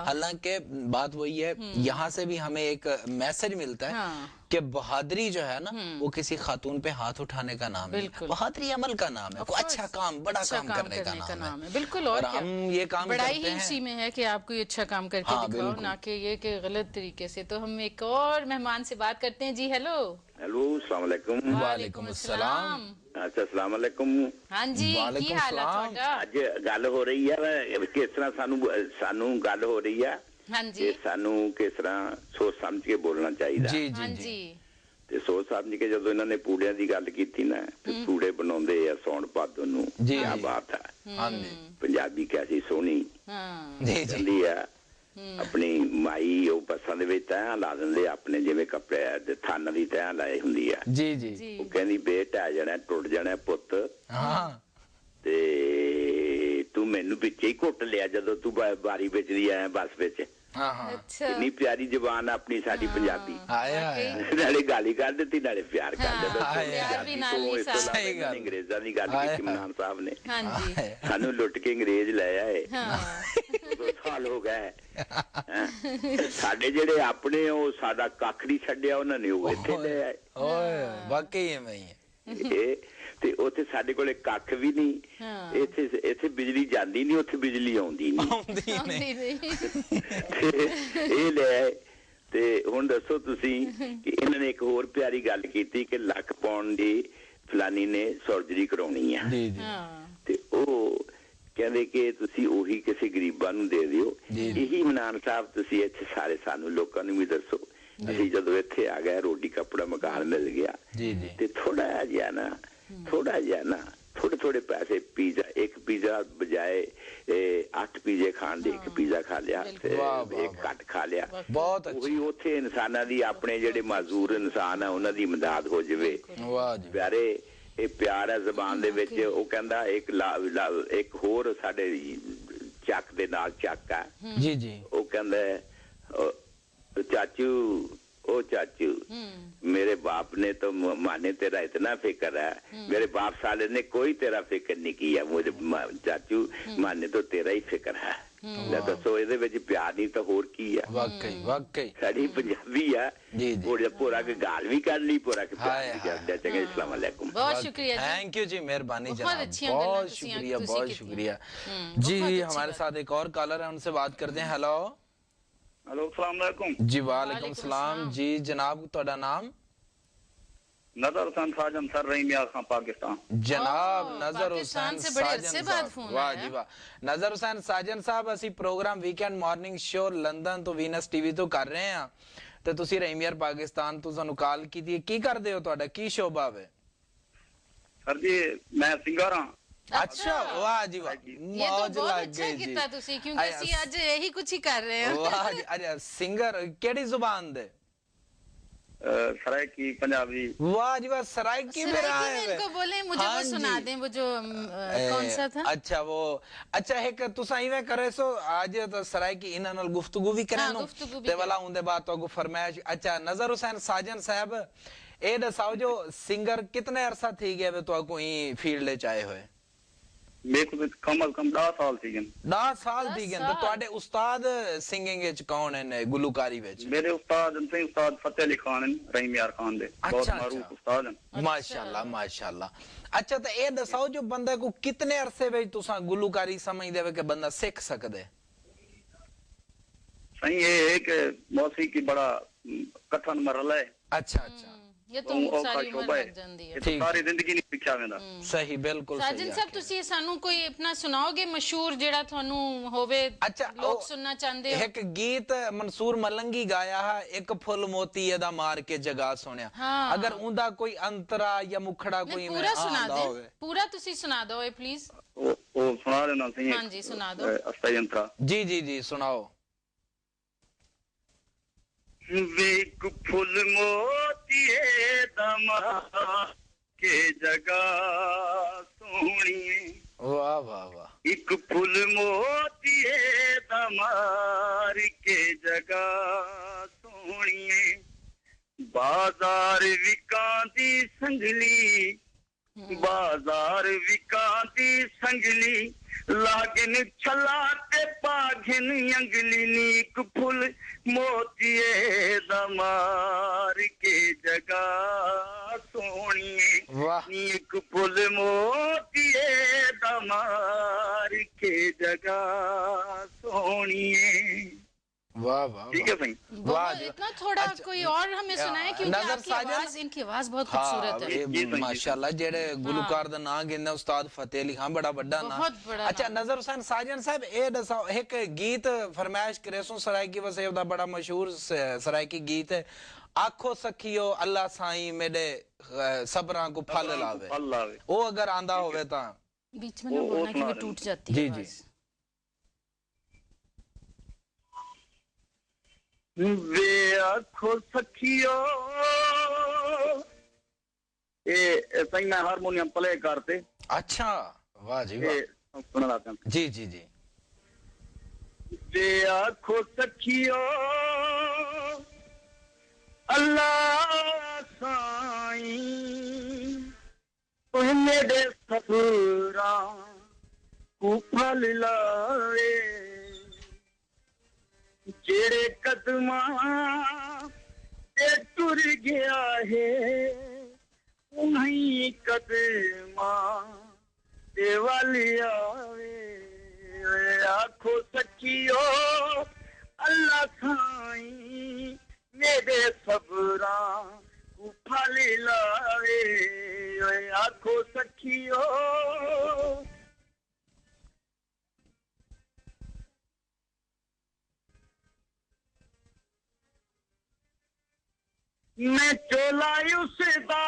हालांकि बात वही है, यहाँ से भी हमें एक मैसेज मिलता है कि बहादुरी जो है ना वो किसी खातून पे हाथ उठाने का नाम है, बहादुरी अमल का नाम है, अच्छा काम बड़ा काम करने का नाम है। बिल्कुल। और हम ये काम बड़ाई ही इसी में है कि आप कोई अच्छा काम करके दिखाओ, ना कि ये कि गलत तरीके से। तो हम एक और मेहमान से बात करते हैं। जी हेलो। हेलो, अस्सलाम वालेकुम। वालेकुम अस्सलाम। अच्छा, अस्सलाम वालेकुम। हाँ जी, की हाल है ਤੁਹਾਡਾ? ਅੱਜ ਗੱਲ ਹੋ ਰਹੀ ਹੈ ਕਿਸ ਤਰ੍ਹਾਂ ਸਾਨੂੰ ਗੱਲ ਹੋ ਰਹੀ ਹੈ। ਹਾਂਜੀ। ਸਾਨੂੰ ਕਿਸ ਤਰ੍ਹਾਂ ਸੋਚ ਸਮਝ ਕੇ ਬੋਲਣਾ ਚਾਹੀਦਾ। ਜੀ ਜੀ ਜੀ। ਤੇ ਸੋਚ ਸਮਝ ਕੇ ਜਦੋਂ ਇਹਨਾਂ ਨੇ ਪੂੜਿਆਂ ਦੀ ਗੱਲ ਕੀਤੀ ਨਾ, ਤੇ ਪੂੜੇ ਬਣਾਉਂਦੇ ਆ ਸੌਣ ਭਾਦੋਂ ਨੂੰ। ਕੀ ਬਾਤ ਹੈ। ਹਾਂਜੀ। ਪੰਜਾਬੀ ਕੈਸੀ ਸੋਹਣੀ ਕਹਿੰਦੀ ਆ। ਆਪਣੀ ਮਾਈ ਉਹ ਬੱਸਾਂ ਦੇ ਵਿੱਚ ਤੈਂ ਲਾ ਦਿੰਦੇ ਆਪਣੇ, ਜਿਵੇਂ ਕੱਪੜੇ ਥਾਨਾਂ ਦੀ ਤੈਂ ਲਾਈ ਹੁੰਦੀ ਆ। ਜੀ ਜੀ। ਉਹ ਕਹਿੰਦੀ ਬੇਟ ਆ ਜਾਣਾ, ਟੁੱਟ ਜਾਣਾ ਪੁੱਤ, ਤੇ ਤੂੰ ਮੈਨੂੰ ਵਿੱਚੇ ਹੀ ਘੁੱਟ ਲਿਆ ਜਦੋਂ ਤੂੰ ਬਾਰੀ ਵਿੱਚ ਦੀ ਆਇਆ ਬੱਸ ਵਿੱਚ। ਕਿੰਨੀ ਪਿਆਰੀ ਜ਼ਬਾਨ ਆਪਣੀ ਸਾਡੀ ਪੰਜਾਬੀ, ਨਾਲੇ ਗਾਲੀ ਕਰ ਦਿੱਤੀ ਨਾਲੇ ਪਿਆਰ ਕਰ ਦਿੱਤਾ। ਅੰਗਰੇਜ਼ਾਂ ਦੀ ਗੱਲ ਕੀਤੀ ਮਨਾਨ ਸਾਹਿਬ ਨੇ, ਸਾਨੂੰ ਲੁੱਟ ਕੇ ਅੰਗਰੇਜ਼ ਲੈ ਆਏ, 2 ਸਾਲ ਹੋ ਗਏ। ਸਾਡੇ ਜਿਹੜੇ ਆਪਣੇ ਉਹ ਸਾਡਾ ਕੱਖ ਨਹੀਂ ਛੱਡਿਆ ਉਹਨਾਂ ਨੇ, ਉਹ ਇੱਥੇ ਲੈ ਆਏ। ਵਾਕਈ ਐਵੇਂ ਹੀ ਹੈ। ਤੇ ਉੱਥੇ ਸਾਡੇ ਕੋਲੇ ਕੱਖ ਵੀ ਨਹੀਂ, ਇੱਥੇ ਬਿਜਲੀ ਜਾਂਦੀ ਨਹੀਂ, ਉੱਥੇ ਬਿਜਲੀ ਆਉਂਦੀ ਨਹੀਂ। ਇਹ ਲੈ ਤੇ ਹੁਣ ਦੱਸੋ ਤੁਸੀਂ ਕਿ ਇਹਨਾਂ ਨੇ ਇੱਕ ਹੋਰ ਪਿਆਰੀ ਗੱਲ ਕੀਤੀ ਕਿ ਲੱਕ ਪਾਉਣ ਦੀ ਫਲਾਨੀ ਨੇ ਸਰਜਰੀ ਕਰਾਉਣੀ ਆ, ਤੇ ਉਹ ਕਹਿੰਦੇ ਕਿ ਤੁਸੀਂ ਉਹੀ ਕਿਸੇ ਗਰੀਬਾਂ ਨੂੰ ਦੇ ਦਿਓ। ਇਹੀ ਮਨਾਨ ਸਾਹਿਬ ਤੁਸੀਂ ਇੱਥੇ ਸਾਰੇ ਸਾਨੂੰ ਲੋਕਾਂ ਨੂੰ ਵੀ ਦੱਸੋ। ਅਸੀਂ ਜਦੋਂ ਇੱਥੇ ਆ ਗਏ, ਰੋਟੀ ਕੱਪੜਾ ਮਕਾਨ ਮਿਲ ਗਿਆ, ਤੇ ਥੋੜਾ ਜਿਹਾ ਨਾ ਥੋੜੇ ਪੈਸੇ ਪੀਜ਼ਾ, ਇੱਕ ਪੀਜ਼ਾ ਬਜਾਏ 8 ਪੀਜ਼ੇ ਖਾਣ ਦੇ 1 ਪੀਜ਼ਾ ਖਾ ਲਿਆ, ਇੱਕ ਕੱਟ ਖਾ ਲਿਆ। ਬਹੁਤ ਉਹੀ ਉੱਥੇ ਇਨਸਾਨਾਂ ਦੀ, ਆਪਣੇ ਜਿਹੜੇ ਮਜ਼ਦੂਰ ਇਨਸਾਨ ਆ ਉਹਨਾਂ ਦੀ ਮਦਦ ਹੋ ਜਾਵੇ। ਪਿਆਰੇ, ਇਹ ਪਿਆਰ ਹੈ ਜ਼ਬਾਨ ਦੇ ਵਿੱਚ। ਉਹ ਕਹਿੰਦਾ ਇੱਕ ਹੋਰ ਸਾਡੇ ਚੱਕ ਦੇ ਨਾਲ ਚੱਕ ਆ। ਜੀ ਜੀ। ਉਹ ਕਹਿੰਦਾ ਚਾਚੂ ओ चाचू मेरे बाप ने तो माने तेरा इतना फिक्र है, मेरे बाप साले ने कोई तेरा फिक्र नहीं किया, मुझे चाचू माने तो तेरा ही फिक्र है। दसो ਇਹਦੇ ਵਿੱਚ ਪਿਆਰ ਨਹੀਂ ਤਾਂ ਹੋਰ ਕੀ ਆ। वाकई ਸਾਡੀ ਪੰਜਾਬੀ ਆ जी जी पूरा के गाल भी कर ली, पूरा के प्यार भी कर दिया। चंगा अस्सलाम वालेकुम। बहुत शुक्रिया जी, थैंक यू जी, मेहरबानी बहुत जनाब, बहुत शुक्रिया बहुत शुक्रिया जी। हमारे साथ एक और कॉलर है, उनसे बात करते हैं। हेलो हेलो अस्सलाम वालेकुम जी। वालेकुम सलाम जी जनाब, ਤੁਹਾਡਾ नाम? नजर हुसैन साजन सर रहीम यार खान पाकिस्तान। जनाब नजर पाकिस्तान हुसैन से बड़े साजन अरसे बाद साहब, फोन वाह आया। जी वाह। नजर हुसैन साजन ਸਾਹਿਬ, ਅਸੀਂ programme weekend morning show London ਤੋਂ ਵੀਨਸ ਟੀਵੀ ਤੋਂ ਕਰ ਰਹੇ ਹਾਂ ਤੇ ਤੁਸੀਂ ਰਹੀਮੀਅਰ ਪਾਕਿਸਤਾਨ ਤੋਂ ਸਾਨੂੰ ਕਾਲ ਕੀਤੀ ਹੈ। ਕੀ ਕਰਦੇ ਹੋ, ਤੁਹਾਡਾ ਕੀ ਸ਼ੋਭਾ ਹੈ? सर जी मैं सिंगर हाँ। अच्छा वाह जी वाह, ये तो मौज बहुत लग अच्छा गई जी। ਕੀਤਾ ਤੁਸੀਂ, ਕਿਉਂਕਿ ਅਸੀਂ ਅੱਜ ਇਹੀ ਕੁਝ ਹੀ ਕਰ ਰਹੇ ਹਾਂ। वाह जी। अच्छा सिंगर किहड़ी जुबान दे? सरायकी पंजाबी। वाह जी वाह, सरायकी में रहा है। इनको बोले मुझे वो सुना दें, वो जो कौन सा था? अच्छा वो अच्छा एक तुसा इवें करे सो आज तो सरायकी इन्हां नाल गुफ्तगू भी करन ते वाला उंदे बाद तो फरमाइश। अच्छा नजर हुसैन साजन साहब, ए दसाओ जो सिंगर कितने अरसा थी गए तो कोई फील्ड च आए हुए? मेरे को कम से कम 10 साल थी गए। 10 साल थी गए। तो ਤੁਹਾਡੇ ਉਸਤਾਦ ਸਿੰਗਿੰਗ ਵਿੱਚ ਕੌਣ ਨੇ, ਗੁਲੂਕਾਰੀ ਵਿੱਚ? मेरे उस्ताद उनसे उस्ताद फतेह अली खान रहीम यार खान दे, बहुत मारूफ उस्ताद हैं माशाल्लाह माशाल्लाह। अच्छा तो ये दसाओ जो बंदे को कितने अरसे ਵਿੱਚ तुसा गुलूकारी समझदे हो कि बंदा सीख सकदे? सही ये है कि मौसीकी बड़ा कठिन मरहला है। अच्छा अच्छा, ये तो सारी उम्र लग जाती है, सारी जिंदगी नहीं सीखा वेंदा। सही बिल्कुल सही। साजन साहब ਤੁਸੀਂ ਸਾਨੂੰ ਕੋਈ ਆਪਣਾ ਸੁਣਾਓਗੇ ਮਸ਼ਹੂਰ ਜਿਹੜਾ ਤੁਹਾਨੂੰ ਹੋਵੇ, अच्छा ਲੋਕ ਸੁਣਨਾ ਚਾਹੁੰਦੇ ਹੋ? एक गीत मंसूर मलंगी गाया है, एक फुल मोती एदा मार के जगा सुनिया। अगर उंदा कोई अंतरा या मुखड़ा कोई पूरा सुना दे, पूरा ਤੁਸੀਂ ਸੁਣਾ ਦਿਓ प्लीज। वो सुना देना सही है। हां जी सुना दो। अस्थाई अंतरा जी जी जी सुनाओ। वेक फुल मोतिए दमा के जगा सोहणिए। वाह वाह वाह। एक फुल मोतिए दमार के जगा सोहणिए। बाजार विकांदी संगली, बाजार विकांदी संगली, लागन छला ते पाघन अंगली। नीक फुल मोतिए दमार के जगा सोहणिए। नीक फुल मोतिए दमार के जगा सोहणिए। वाह वाह ठीक है भाई, वाह। इतना थोड़ा कोई और हमें सुनाए, क्योंकि आपकी आवाज, इनकी आवाज बहुत खूबसूरत है माशाल्लाह। जेड़े गुलकार दा नाम गिनदा उस्ताद फतेह अली खान, बड़ा बड़ा नाम। अच्छा नजर हुसैन साजन साहब, ए दसाओ एक गीत फरमाइश करे सो सरायकी वसे दा बड़ा मशहूर सरायकी गीत है, आखो सखियो अल्लाह साईं मेरे सबरां को फल लावे। वो अगर आंदा होवे ता बीच में ना बोलना कि वो टूट जाती है। जी जी। वे आखो सखियो, ए सही मैं हारमोनियम प्ले करते। अच्छा वाह जी वाह, सुना लाते हैं। जी जी जी। वे आखो सखियो अल्लाह साईं मेरे सफरा को फल लावे। जेड़े कदमा ते टुर गया है, उन्हीं कदमा ते वाली आवे। आखो सखियो अल्लाह साईं मेरे सबरा को फल लावे। आखो सखियो मैं चोला उसदा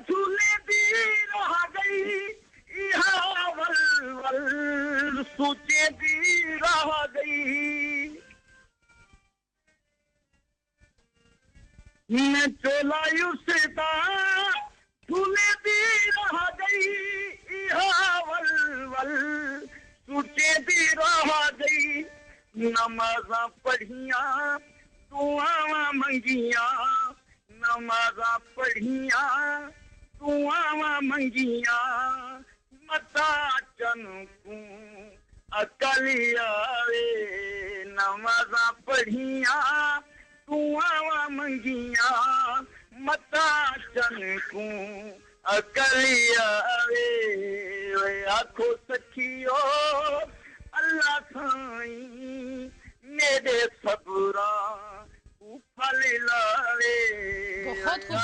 झूले दी रह गई। यहाँ वल वल सोचे दी रह गई। मैं चोला उसदा झूले दी रह गई। यहाँ वल वल सोचे दी रह गई। नमाज़ां पढ़ियां दुआवा मंगिया नमाजा पढ़िया दुआवा मंगिया मता चनकू अकलिया वे नमाजा पढ़िया दुआवा मंगिया मता चनकू अकलिया वे आखो सखियो अल्लाह साईं मेरे सबरा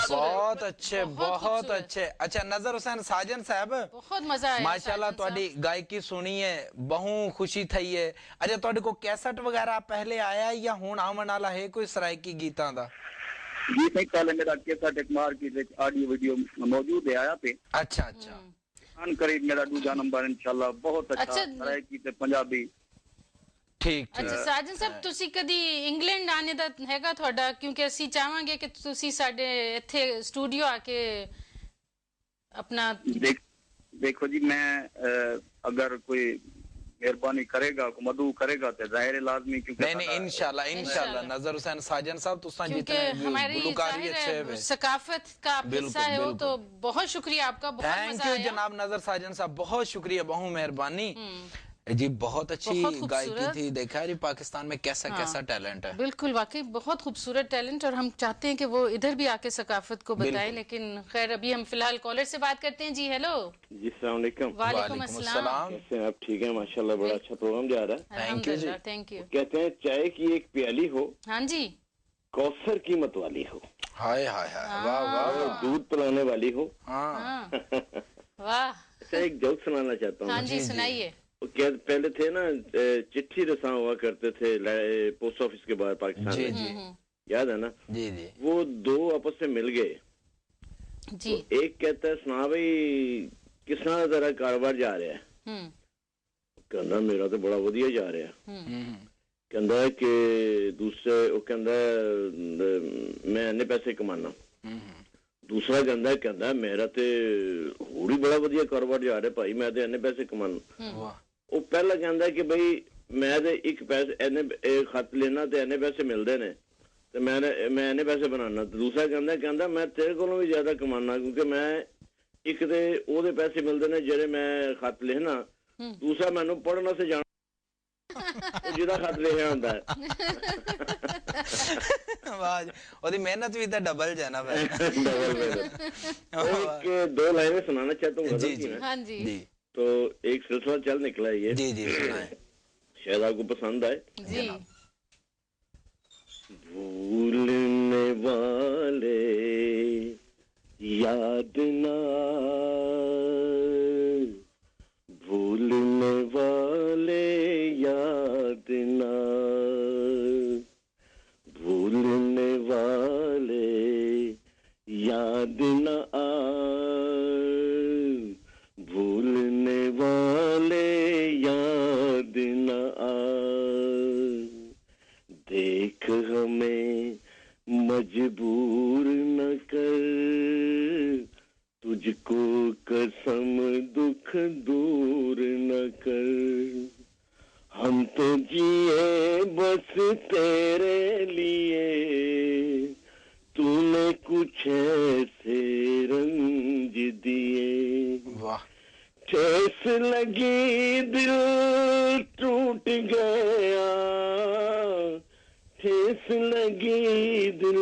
बहुत अच्छे, बहुत अच्छे। अच्छा नजर हुसैन साजन साहब, बहुत मजा आया माशाल्लाह ਤੁਹਾਡੀ ਗਾਇਕੀ ਸੁਣੀ ਹੈ, ਬਹੁਤ ਖੁਸ਼ੀ ਥਈ ਹੈ। अच्छा ਤੁਹਾਡੇ ਕੋ ਕੈਸਟ ਵਗੈਰਾ ਪਹਿਲੇ ਆਇਆ ਜਾਂ ਹੁਣ ਆਉਣ ਵਾਲਾ ਹੈ ਕੋਈ ਸਰਾਇਕੀ ਗੀਤਾਂ ਦਾ? गीत नहीं कल मेरा कैसेट एक मार्केट में ऑडियो वीडियो मौजूद है आया पे। अच्छा अच्छा अन करीब मेरा दूसरा नंबर इंशाल्लाह बहुत अच्छा सरायकी ते पंजाबी। ठीक ठीक। अच्छा साजन साहब ਤੁਸੀਂ ਕਦੀ ਇੰਗਲੈਂਡ ਆने ਦਾ ਹੈਗਾ ਤੁਹਾਡਾ? ਕਿਉਂਕਿ ਅਸੀਂ ਚਾਹਾਂਗੇ ਕਿ ਤੁਸੀਂ ਸਾਡੇ ਇੱਥੇ ਸਟੂਡੀਓ ਆ ਕੇ अपना देखो जी मैं अगर कोई मेहरबानी करेगा मदू करेगा तो जाहिर है लाजमी क्योंकि नहीं इंशाल्लाह इंशाल्लाह नजर हुसैन साजन साहब तुसा जितने गुलकारी अच्छे है सकाफत का आप हिस्सा है वो तो बहुत शुक्रिया आपका, बहुत थैंक यू जनाब नजर साजन साहब, बहुत शुक्रिया, बहुत मेहरबानी जी, बहुत अच्छी गायकी थी। देखा है पाकिस्तान में कैसा कैसा टैलेंट है। बिल्कुल वाकई बहुत खूबसूरत टैलेंट, और हम चाहते हैं कि वो इधर भी आके सकाफत को बताए, लेकिन खैर अभी हम फिलहाल कॉलर से बात करते हैं। जी हेलो जी, अस्सलाम वालेकुम। वालेकुम अस्सलाम। कैसे हैं आप? ठीक है माशाल्लाह, बड़ा अच्छा प्रोग्राम जा रहा है। Thank you ji. Thank you. कहते हैं चाय की एक प्याली हो, हाँ जी, कौसर की मत वाली हो, हाय हाय हाय, वाह वाह, दूध पिलाने वाली हो। वाह। अच्छा एक जोक सुनाना चाहता हूँ। हाँ जी सुनाइए। क्या पहले थे ना चिट्ठी रसा हुआ करते थे पोस्ट ऑफिस के बाहर पाकिस्तान में, याद है ना? जी जी। वो दो आपस में मिल गए जी। तो एक कहता है सुना भाई किस तरह तेरा कारोबार जा रहा है? कहना मेरा तो बड़ा वधिया जा रहा है। कहता है कि दूसरे वो कहता है मैं इन्ने पैसे कमाना। दूसरा कहता है मेरा तो होर ही बड़ा वधिया कारोबार जा रहा है भाई, मैं तो इन्ने पैसे कमाना। वो पहला कहता है कि भाई मैं तो एक पैसे एक खत लेना तो इन्ने पैसे मिलते ने तो मैं इन्ने पैसे बनाना। दूसरा कहता मैं तेरे को भी ज्यादा कमाना क्योंकि मैं एक तो ओदे पैसे मिलते ने जेडे मैं खत लिखना, दूसरा मैनू पढ़ना से जाना जिहदा खत लिखिया हुंदा है। वाह, मेहनत भी तो डबल है ना भाई। डबल मेहनत। दो लाइनें सुनाना चाहता हूँ जी जी। हाँ जी। तो एक सिलसिला चल निकला ये। जी जी सुनाए, शायद आपको पसंद आए जी। भूलने वाले याद ना, भूलने वाले याद ना, भूलने वाले याद ना आ, भूलने वाले याद न आ, देख हमें मजबूर न कर, तुझको कसम दुख दूर न कर, हम तो जिए बस तेरे लिए, तूने कुछ ऐसे रंज दिए। वाह, ठेस लगी दिल टूट गया, ठेस लगी दिल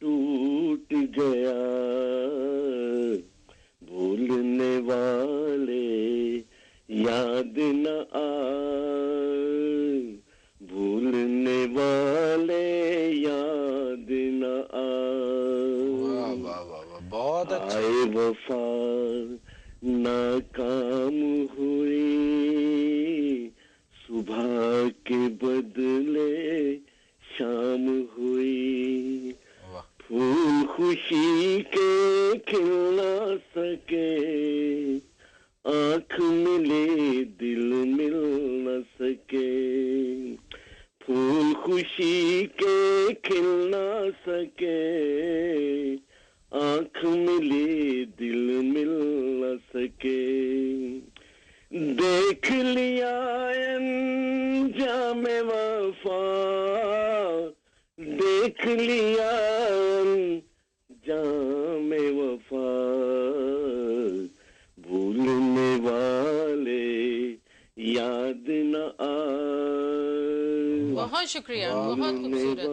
टूट गया, भूलने वाले याद न आ, भूलने वाले याद न आ। वाह वाह वाह, बहुत अच्छा। आए वफा नाकाम हुई, सुबह के बदले शाम हुई, फूल खुशी के खिल ना सके, आँख मिले दिल मिल न सके, फूल खुशी के खिल ना सके, आँख मिले दिल मिल न सके, देख लिया अंजाम वफा, लिया जाम वफा, भूलने वाले याद न आए। बहुत शुक्रिया, बहुत खूबसूरत,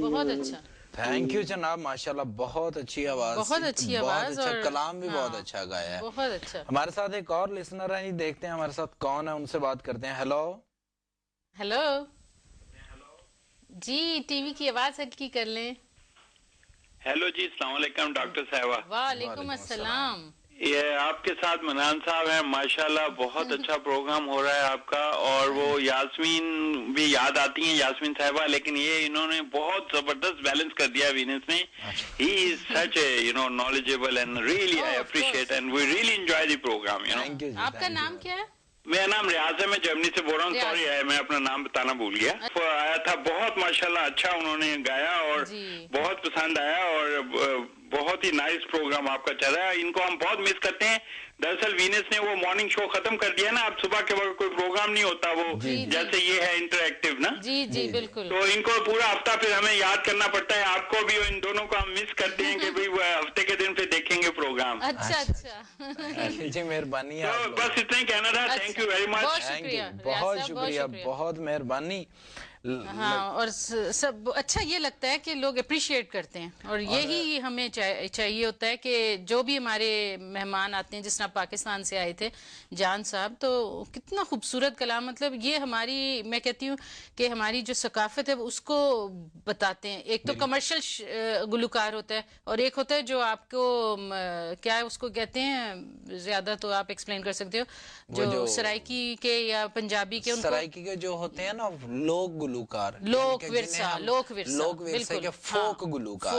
बहुत अच्छा। थैंक यू जनाब, माशाल्लाह बहुत अच्छी आवाज, बहुत अच्छी आवाज अच्छा, और कलाम भी बहुत अच्छा गाया है, बहुत अच्छा। हमारे साथ एक और लिसनर है, देखते हैं हमारे साथ कौन है, उनसे बात करते हैं। हेलो हेलो जी, टीवी की आवाज हल्की कर लें। हेलो जी, अस्सलाम वालेकुम डॉक्टर साहिबा। वालेकुम अस्सलाम। ये आपके साथ मनान साहब हैं, माशाल्लाह बहुत अच्छा प्रोग्राम हो रहा है आपका। और वो यास्मीन भी याद आती हैं, यास्मीन साहिबा, लेकिन ये इन्होंने बहुत जबरदस्त बैलेंस कर दिया वीनस ने। He is such a knowledgeable and really I appreciate and we really enjoy the programme. आपका नाम क्या है? मेरा नाम रियाज है, मैं जर्मनी से बोल रहा हूँ। सॉरी है, मैं अपना नाम बताना भूल गया। आया था बहुत माशाल्लाह अच्छा उन्होंने गाया और बहुत पसंद आया और बहुत ही नाइस प्रोग्राम आपका चल रहा है। इनको हम बहुत मिस करते हैं। दरअसल वीनस ने वो मॉर्निंग शो खत्म कर दिया ना, अब सुबह के वक्त कोई प्रोग्राम नहीं होता, वो जैसे ये है इंटरएक्टिव ना। जी जी बिल्कुल। तो इनको पूरा हफ्ता फिर हमें याद करना पड़ता है, आपको भी और इन दोनों को हम मिस करते हैं कि भाई हफ्ते के दिन पे देखेंगे प्रोग्राम। अच्छा अच्छा जी मेहरबानी। तो बस इतना ही कहना था। Thank you very much. बहुत शुक्रिया, बहुत मेहरबानी। हाँ, और सब अच्छा ये लगता है कि लोग अप्रिशिएट करते हैं और यही हमें चाहिए होता है कि जो भी हमारे मेहमान आते हैं, जिस तरह पाकिस्तान से आए थे जान साहब, तो कितना खूबसूरत कलाम, मतलब ये हमारी, मैं कहती हूँ कि हमारी जो सकाफत है उसको बताते हैं। एक तो कमर्शियल गुलकार होता है और एक होता है जो आपको क्या है उसको कहते हैं, ज्यादा तो आप एक्सप्लेन कर सकते हो, जो सराइकी के या पंजाबी के, सराइकी के जो होते हैं ना लोक गुलूकार, लोक विरसा के फोक गुलूकार,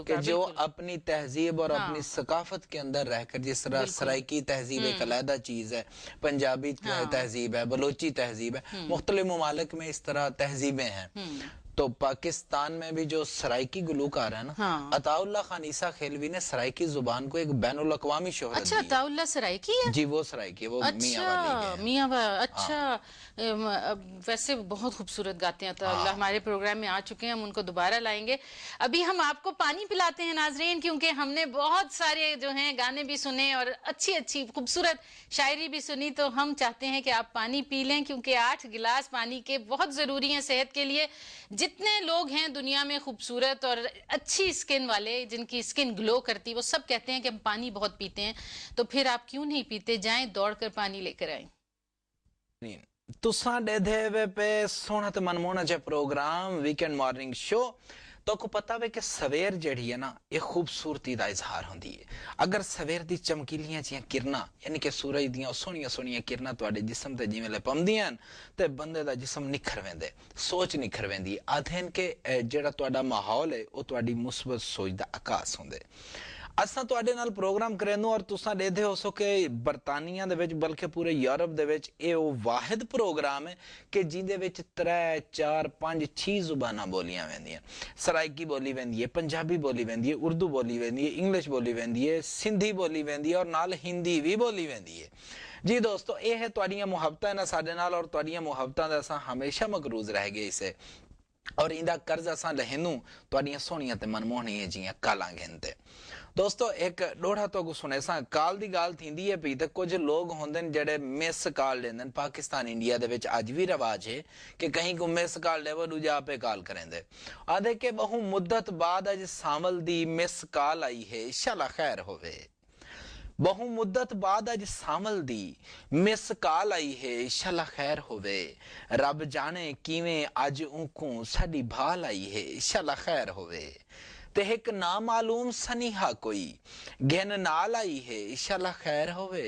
के जो अपनी तहजीब और अपनी सकाफत के अंदर रहकर, जिस तरह सराइकी तहजीब एक अलहदा चीज है, पंजाबी तहजीब है, बलोची तहजीब है, मुख्तलिफ ममालिक में इस तरह तहजीबें हैं। तो पाकिस्तान में भी जो सराइकी गुलूकार है ना, अताउल्लाह खान ईसा खेलवी ने सराइकी जुबान को एक बैनुल अक़वामी शोहरत दी। अच्छा, अताउल्लाह सराइकी है? जी वो सराइकी, वो अच्छा, मियां वाली। अच्छा, वैसे बहुत खूबसूरत गाते हैं अताउल्लाह, हमारे प्रोग्राम में आ चुके हैं, हम उनको दोबारा लाएंगे। अभी हम आपको पानी पिलाते हैं नाजरीन, क्योंकि हमने बहुत सारे जो हैं गाने भी सुने और अच्छी अच्छी खूबसूरत शायरी भी सुनी, तो हम चाहते हैं कि आप पानी पी लें, क्योंकि 8 गिलास पानी के बहुत जरूरी हैं सेहत के लिए। जितने लोग हैं दुनिया में खूबसूरत और अच्छी स्किन वाले, जिनकी स्किन ग्लो करती, वो सब कहते हैं कि हम पानी बहुत पीते हैं, तो फिर आप क्यों नहीं पीते? जाएं दौड़कर पानी लेकर आए। तुसा डेधे पे सोना ते मनमोहना च प्रोग्राम वीकेंड मॉर्निंग शो। तो को पता वे कि सवेर जड़ी है ना, ये खूबसूरती का इजहार होती है। अगर सवेर दी चमकीलियां जियां किरणा, यानी कि सूरज दियां सोहनियां सोहनियां किरणा तुहाडे जिस्म ते जिवें लपमदियां ते बंदे दा जिस्म निखर वेंदे, सोच निखर वेंदी। आधेन के जेड़ा तुहाडा माहौल है वो तुहाडी मुस्बत सोच दा आकाश होंदे। असां तुहाडे नाल प्रोग्राम करेंदू और तुसां देदे हो सो कि बरतानिया दे विच, बल्कि पूरे यूरोप दे विच ये वाहिद प्रोग्राम है कि जिंदे विच 3, 4, 5, 6 जुबानां बोलियां वेंदियां। सराइकी बोली वेंदी है, पंजाबी बोली वेंदी है, उर्दू बोली वेंदी है, इंग्लिश बोली वेंदी है, सिंधी बोली वेंदी है और नाल हिंदी भी बोली वेंदी है। जी दोस्तों, ये है तुहाडियां मुहब्बतां ना साडे नाल, और तुहाडियां मुहब्बतां दा असां हमेशा मकरूज रह गए इसे, और इंदा कर्ज असां लहेनू तुहाडियां सोहनियां ते मनमोहनियां जियां कालां गिनते। दोस्तों, एक डोड़ा तो सुने सा काल दी गाल थींदी है पई, ते कुछ लोग होंदे ने जेड़े मिस कॉल लेंदे। पाकिस्तान इंडिया दे विच अज भी रिवाज है कि कहीं को मिस कॉल लेवो दूजा पे कॉल करेंदे। आदे के बहु मुद्दत बाद अज सामल दी मिस कॉल आई है, इंशाल्लाह खैर होवे। बहु मुद्दत बाद अज सामल दी मिस कॉल आई है, इंशाल्लाह खैर होवे। रब जाने किवें अज ऊको साडी भाल आई है, इंशाल्लाह खैर होवे। ते एक नामालूम सनीहा कोई घिन नाल आई है, इंशाल्लाह खैर होवे।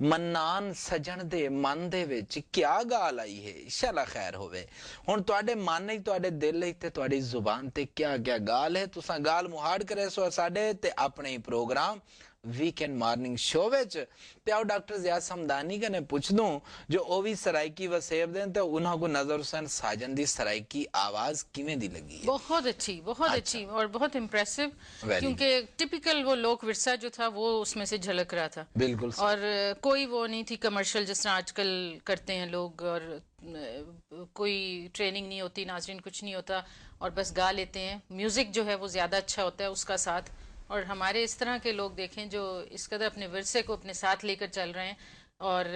मन्नान सजन दे मन दे विच क्या गाल आई है, इंशाल्लाह खैर होवे। हुण तुहाडे मन ही तुहाडे दिल ही ते तुहाडी जुबान ते क्या क्या गाल है, तुसां गाल मुहाड़ करे सो साडे ते अपने ही प्रोग्राम वीकेंड मॉर्निंग शो विच। ते आओ डॉक्टर ज़ियाद समदानी कने पुछ दूं जो ओ भी सराइकी वसेब देन, ते उन्हां को नजर हुसैन साजन दी सराइकी आवाज किवें दी लगी है? बहुत अच्छी, बहुत अच्छी और बहुत इम्प्रेसिव, क्योंकि टिपिकल वो लोक विरसा जो था वो उसमें से झलक रहा था। बिल्कुल। और कोई वो नहीं थी कमर्शियल जिस तरह आजकल करते हैं लोग, और कोई ट्रेनिंग नहीं होती नाज़रीन, कुछ नहीं होता, और बस गा लेते हैं। म्यूजिक जो है वो ज्यादा अच्छा होता है उसका साथ। और हमारे इस तरह के लोग देखें जो इस कदर अपने विरसे को अपने साथ लेकर चल रहे हैं और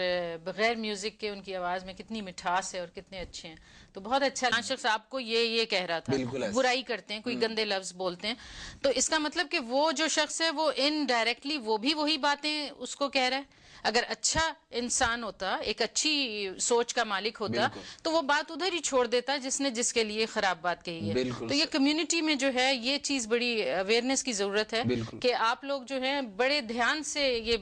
बगैर म्यूजिक के उनकी आवाज में कितनी मिठास है और कितने अच्छे हैं। तो बहुत अच्छा। शख्स आपको ये कह रहा था बुराई करते हैं, कोई गंदे लफ्ज बोलते हैं, तो इसका मतलब कि वो जो शख्स है वो इनडायरेक्टली वो भी वही बातें उसको कह रहा है। अगर अच्छा इंसान होता, एक अच्छी सोच का मालिक होता, तो वो बात उधर ही छोड़ देता जिसने जिसके लिए खराब बात कही है। तो ये कम्युनिटी में जो है ये चीज बड़ी अवेयरनेस की जरूरत है कि आप लोग जो है बड़े ध्यान से ये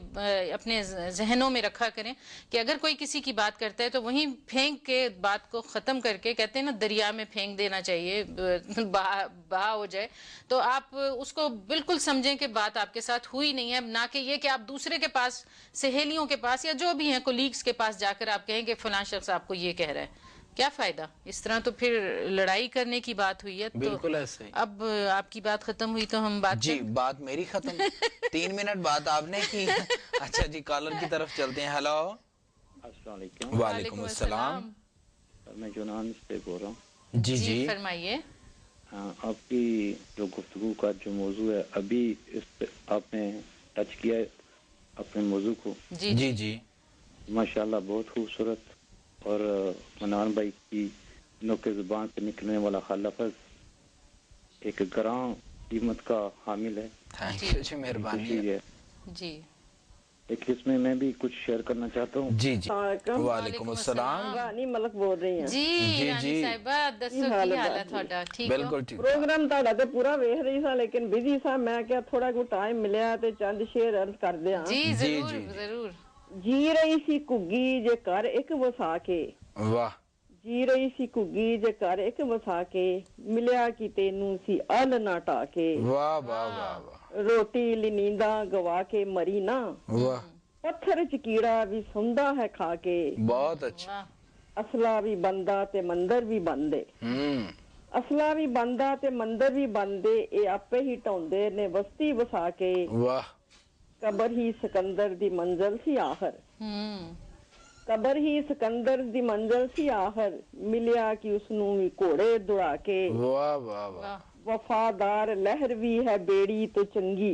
अपने जहनों में रखा करें कि अगर कोई किसी की बात करता है तो वहीं फेंक के बात को खत्म करके, कहते हैं ना दरिया में फेंक देना चाहिए, बहा हो जाए, तो आप उसको बिल्कुल समझें कि बात आपके साथ हुई नहीं है, ना कि ये कि आप दूसरे के पास, सहेलियों के पास या जो भी हैं कोलीग्स के पास जाकर आप कहें कि फलां शख्स आपको ये कह रहा है। क्या फायदा? इस तरह तो फिर लड़ाई करने की बात हुई है। बिल्कुल ऐसे ही। अब आपकी बात खत्म हुई तो हम बात जी बात मेरी खत्म 3 मिनट बात आपने की। अच्छा जी, कॉलर की तरफ चलते हैं। हेलो, अस्सलाम वालेकुम। वालेकुम अस्सलाम। मैं जुनान से बोल रहा हूँ। जी जी फरमाइए। हाँ, आपकी जो गुफ्तगू का जो मौजू है अभी इस पे आपने टच किया है अपने मौजू को। जी जी जी माशाल्लाह बहुत खूबसूरत। और मनान भाई की नोके जुबान पे निकलने वाला हर लफ्ज़ एक ग्राम कीमत का हामिल है। थैंक यू जी, मेहरबानी है जी। एक इसमें मैं भी कुछ शेयर करना चाहता हूँ। जी जी, वालेकुम अस्सलाम। रानी मलक बोल रही हैं जी रानी साहिबा, दसो की हाल है ਤੁਹਾਡਾ? ठीक बिल्कुल ठीक। प्रोग्राम ਤੁਹਾਡਾ ਤੇ ਪੂਰਾ ਵੇਖ ਰਹੀ ਸਾਂ लेकिन बिजी सां, मैं क्या थोड़ा को टाइम मिलिया ਤੇ चंद शेयर अर्ज कर दिया। जी जरूर जरूर। जी रही सी घुग्गी जे कर एक वसा के, वाह। जी रही सी घुग्गी जे कर एक वसा के, मिलिया कि तेनू सी अल ना टाके, वाह वाह वाह वाह। रोटी ली नींदा गवा के मरी ना, वाह। पत्थर च कीड़ा भी सुंदा है खा के, बहुत अच्छा। असला भी बंदा ते मंदिर भी बंदे, असला भी बंदा ते मंदिर भी बंदे, ए आपे ही ढाउंदे ने बस्ती वसा के, वाह। कबर ही सिकंदर दी मंजिल सी आहर, कबर ही सिकंदर दी मंजिल सी आहर, मिलिया कि उसनू भी घोड़े दुड़ा के, वाह वाह वाह। वफादार लहर भी है बेड़ी तो चंगी,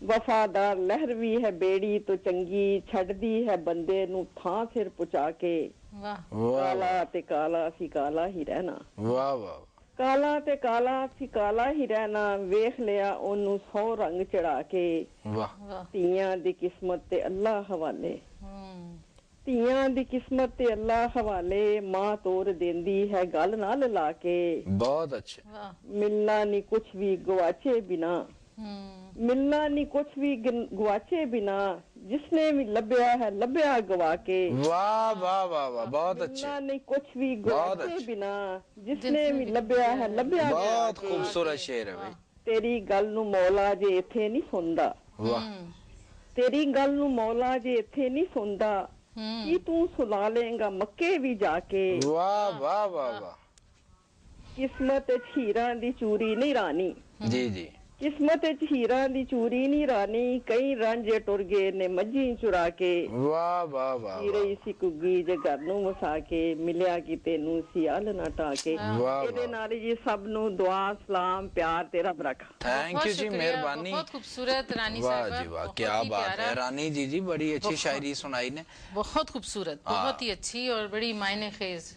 वफादार लहर भी है बेड़ी तो चंगी, छड़दी है बंदे नू थां सिर पुचा के, काला ते काला सी काला ही रहना, वाह वाह। काला ते काला सी काला ही रहना, वेख लिया ओनू 100 रंग चढ़ा के, वाह। ਧੀਆਂ ਦੀ ਕਿਸਮਤ ਤੇ ਅੱਲਾ ਹਵਾਲੇ, ਧੀਆਂ ਦੀ ਕਿਸਮਤ ਤੇ ਅੱਲਾ ਹਵਾਲੇ, ਮਾਂ ਤੋਰ ਦੇਂਦੀ ਹੈ ਗੱਲ ਨਾਲ ਲਾ ਕੇ, बहुत अच्छे। मिलना नहीं कुछ भी गवाचे बिना, मिलना नहीं कुछ भी गवाचे बिना, जिसने भी लभ्या है लभ्या गवा के, वाह वाह वाह वाह, बहुत अच्छे। मिलना नहीं कुछ भी गवाचे बिना, जिसने भी लभ्या है लभ्या गवा के। बहुत खूबसूरत शेर है भाई। तेरी गल नू मौला जे इथे नहीं सुनदा, वाह। तेरी गल नू मौला जे इथे नहीं सुनदा, की तू सुला लेगा मक्के भी जाके, वाह वाह वाह वाह। किस्मत हीरा दी चूरी नहीं रानी, जी जी, किस्मत हीरा दी चूरी नहीं रानी, कई रांझे टुर गए ने मज्जी चुरा के, वाह वाह वाह। जी रही सी कुगी जे घर नू वसा के, मिलिया कि तेनू सी अल ना टाके। ਇਹਦੇ ਨਾਲ ਜੀ ਸਭ ਨੂੰ ਦੁਆ ਸਲਾਮ ਪਿਆਰ ਤੇ ਰੱਬ ਰੱਖਾ। थैंक यू जी, मेहरबानी। बहुत खूबसूरत रानी वाह साहिबा, जी वाह, क्या बात है रानी जी। जी बड़ी अच्छी शायरी सुनाई ने, बहुत खूबसूरत, बहुत ही अच्छी और बड़ी मायने खेज।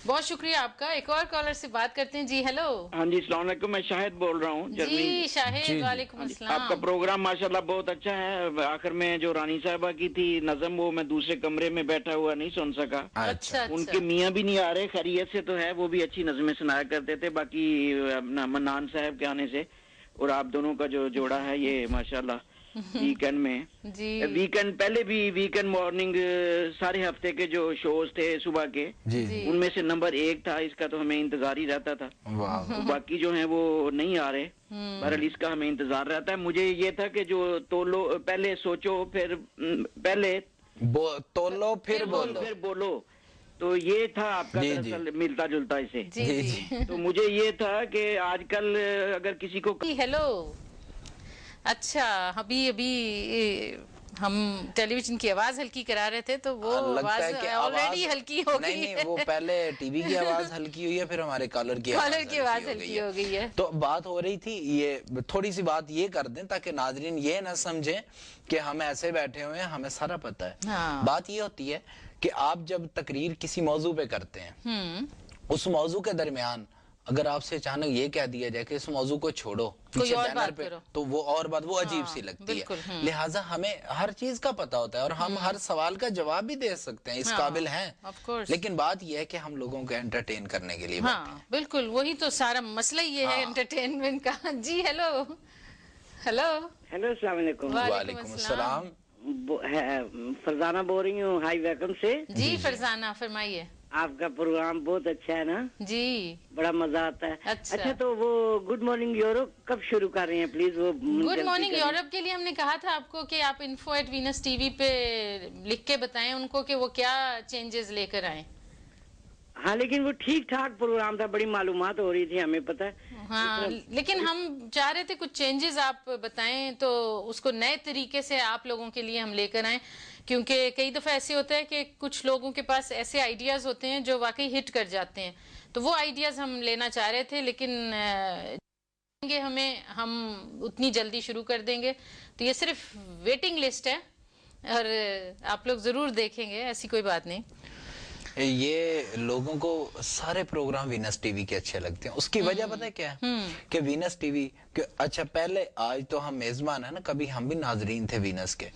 बहुत शुक्रिया आपका। एक और कॉलर से बात करते हैं। जी हेलो। हाँ जी, अस्सलाम वालेकुम। मैं शाहिद बोल रहा हूँ। जी शाहिद, वालेकुम अस्सलाम। आपका प्रोग्राम माशाल्लाह बहुत अच्छा है। आखिर में जो रानी साहिबा की थी नज़म, वो मैं दूसरे कमरे में बैठा हुआ नहीं सुन सका। अच्छा। उनके मियाँ भी नहीं आ रहे, खैरियत से तो है, वो भी अच्छी नज़में सुनाया करते थे। बाकी मन्नान साहब के आने से और आप दोनों का जो जोड़ा है ये माशाल्लाह वीकेंड में जी, वीकेंड पहले भी वीकेंड मॉर्निंग सारे हफ्ते के जो शोज थे सुबह के, उनमें से नंबर 1 था। इसका तो हमें इंतजार ही रहता था। तो बाकी जो है वो नहीं आ रहे, बहरहाल इसका हमें इंतजार रहता है। मुझे ये था कि जो तोलो, पहले सोचो फिर पहले तोलो फिर बोलो, तो ये था आपका दरअसल मिलता जुलता इसे। जी। तो मुझे ये था कि आजकल अगर किसी को हेलो, अच्छा अभी हम टेलीविजन की आवाज हल्की करा रहे थे तो वो आवाज ऑलरेडी हल्की हो गई है। वो पहले टीवी की आवाज हल्की हुई है, फिर हमारे कॉलर की आवाज हल्की हो गई है। तो बात हो रही थी, ये थोड़ी सी बात ये कर दें ताकि नाजरीन ये ना समझें कि हम ऐसे बैठे हुए हैं हमें सारा पता है। हाँ। बात ये होती है कि आप जब तकरीर किसी मौजू पे करते हैं, उस मौजू के दरमियान अगर आपसे अचानक ये कह दिया जाए कि इस मौजू को छोड़ो, कोई और बात पे, तो वो और बात वो अजीब सी लगती है। लिहाजा हमें हर चीज का पता होता है और हम हर सवाल का जवाब भी दे सकते हैं, इस काबिल हैं। लेकिन बात ये है कि हम लोगों को एंटरटेन करने के लिए बिल्कुल, वही तो सारा मसला ये है एंटरटेनमेंट का। जी हेलो हेलो हेलो, अस्सलाम वालेकुम। वालेकुम अस्सलाम। फरजाना बोल रही हूँ हाई वेलकम से। जी फरजाना फरमाइए। आपका प्रोग्राम बहुत अच्छा है ना जी, बड़ा मजा आता है। अच्छा तो वो गुड मॉर्निंग यूरोप कब शुरू कर रहे हैं प्लीज? वो गुड मॉर्निंग यूरोप के लिए हमने कहा था आपको कि आप info@venus TV पे लिख के बताएं उनको कि वो क्या चेंजेस लेकर आए। हाँ लेकिन वो ठीक ठाक प्रोग्राम था, बड़ी मालूमात हो रही थी, हमें पता है। हाँ लेकिन हम चाह रहे थे कुछ चेंजेस आप बताएं तो उसको नए तरीके से आप लोगों के लिए हम लेकर आए, क्योंकि कई दफा ऐसे होता है कि कुछ लोगों के पास ऐसे आइडियाज होते हैं जो वाकई हिट कर जाते हैं, तो वो आइडियाज हम लेना चाह रहे थे, लेकिन हम उतनी जल्दी शुरू कर देंगे। तो ये सिर्फ वेटिंग लिस्ट है और आप लोग जरूर देखेंगे, ऐसी कोई बात नहीं। ये लोगों को सारे प्रोग्राम वीनस टीवी के अच्छे लगते हैं। उसकी वजह पता है क्या है कि वीनस टीवी अच्छा पहले, आज तो हम मेजबान है ना, कभी हम भी नाजरीन थे वीनस के।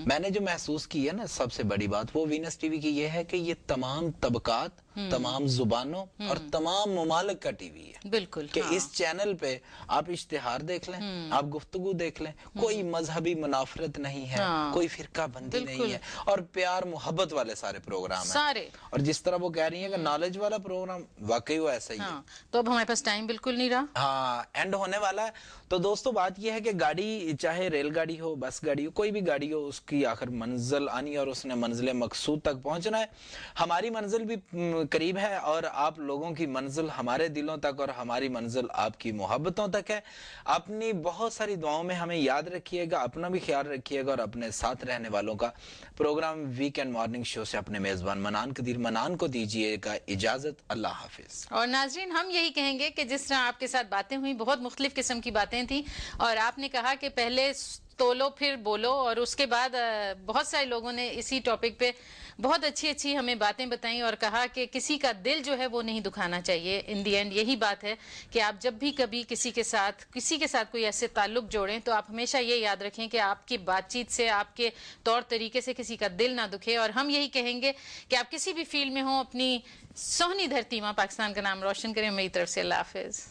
मैंने जो महसूस की है ना, सबसे बड़ी बात वो वीनस टीवी की ये है कि ये तमाम तबकात, तमाम जुबानों और तमाम ममालिक का टीवी है। बिल्कुल कि इस चैनल पे आप इश्तिहार देख लें, आप गुफ्तगू देख लें, कोई मजहबी मुनाफरत नहीं है, कोई फिरका बंदी नहीं है, और प्यार मोहब्बत वाले सारे प्रोग्राम सारे। और जिस तरह वो कह रही है कि नॉलेज वाला प्रोग्राम, वाकई वो ऐसा ही है। तो अब हमारे पास टाइम बिल्कुल नहीं रहा, हाँ एंड होने वाला है। तो दोस्तों बात यह है कि गाड़ी, चाहे रेलगाड़ी हो, बस गाड़ी हो, कोई भी गाड़ी हो, उसकी आखिर मंजिल आनी और उसने मंजिल मकसूद तक पहुंचना है। हमारी मंजिल भी करीब है और आप लोगों की मंजिल हमारे दिलों तक और हमारी मंजिल आपकी मोहब्बतों तक है। अपनी बहुत सारी दुआओं में हमें याद रखिएगा, अपना भी ख्याल रखिएगा और अपने साथ रहने वालों का। प्रोग्राम वीकेंड मॉर्निंग शो से अपने मेजबान मनान कदीर मनान को दीजिएगा इजाजत। अल्लाह हाफिज। और नाजरीन हम यही कहेंगे कि जिस तरह आपके साथ बातें हुई, बहुत मुख्तलिफ किस्म की बातें थी, और आपने कहा कि पहले तोलो फिर बोलो, और उसके बाद बहुत सारे लोगों ने इसी टॉपिक पे बहुत अच्छी अच्छी हमें बातें बताई और कहा कि किसी का दिल जो है वो नहीं दुखाना चाहिए। इन दी एंड यही बात है कि आप जब भी कभी किसी के साथ कोई ऐसे ताल्लुक जोड़ें तो आप हमेशा ये याद रखें कि आपकी बातचीत से, आपके तौर तरीके से किसी का दिल ना दुखे। और हम यही कहेंगे कि आप किसी भी फील्ड में हो, अपनी सोहनी धरती मां पाकिस्तान का नाम रोशन करें। मेरी तरफ से अल्लाह हाफिज।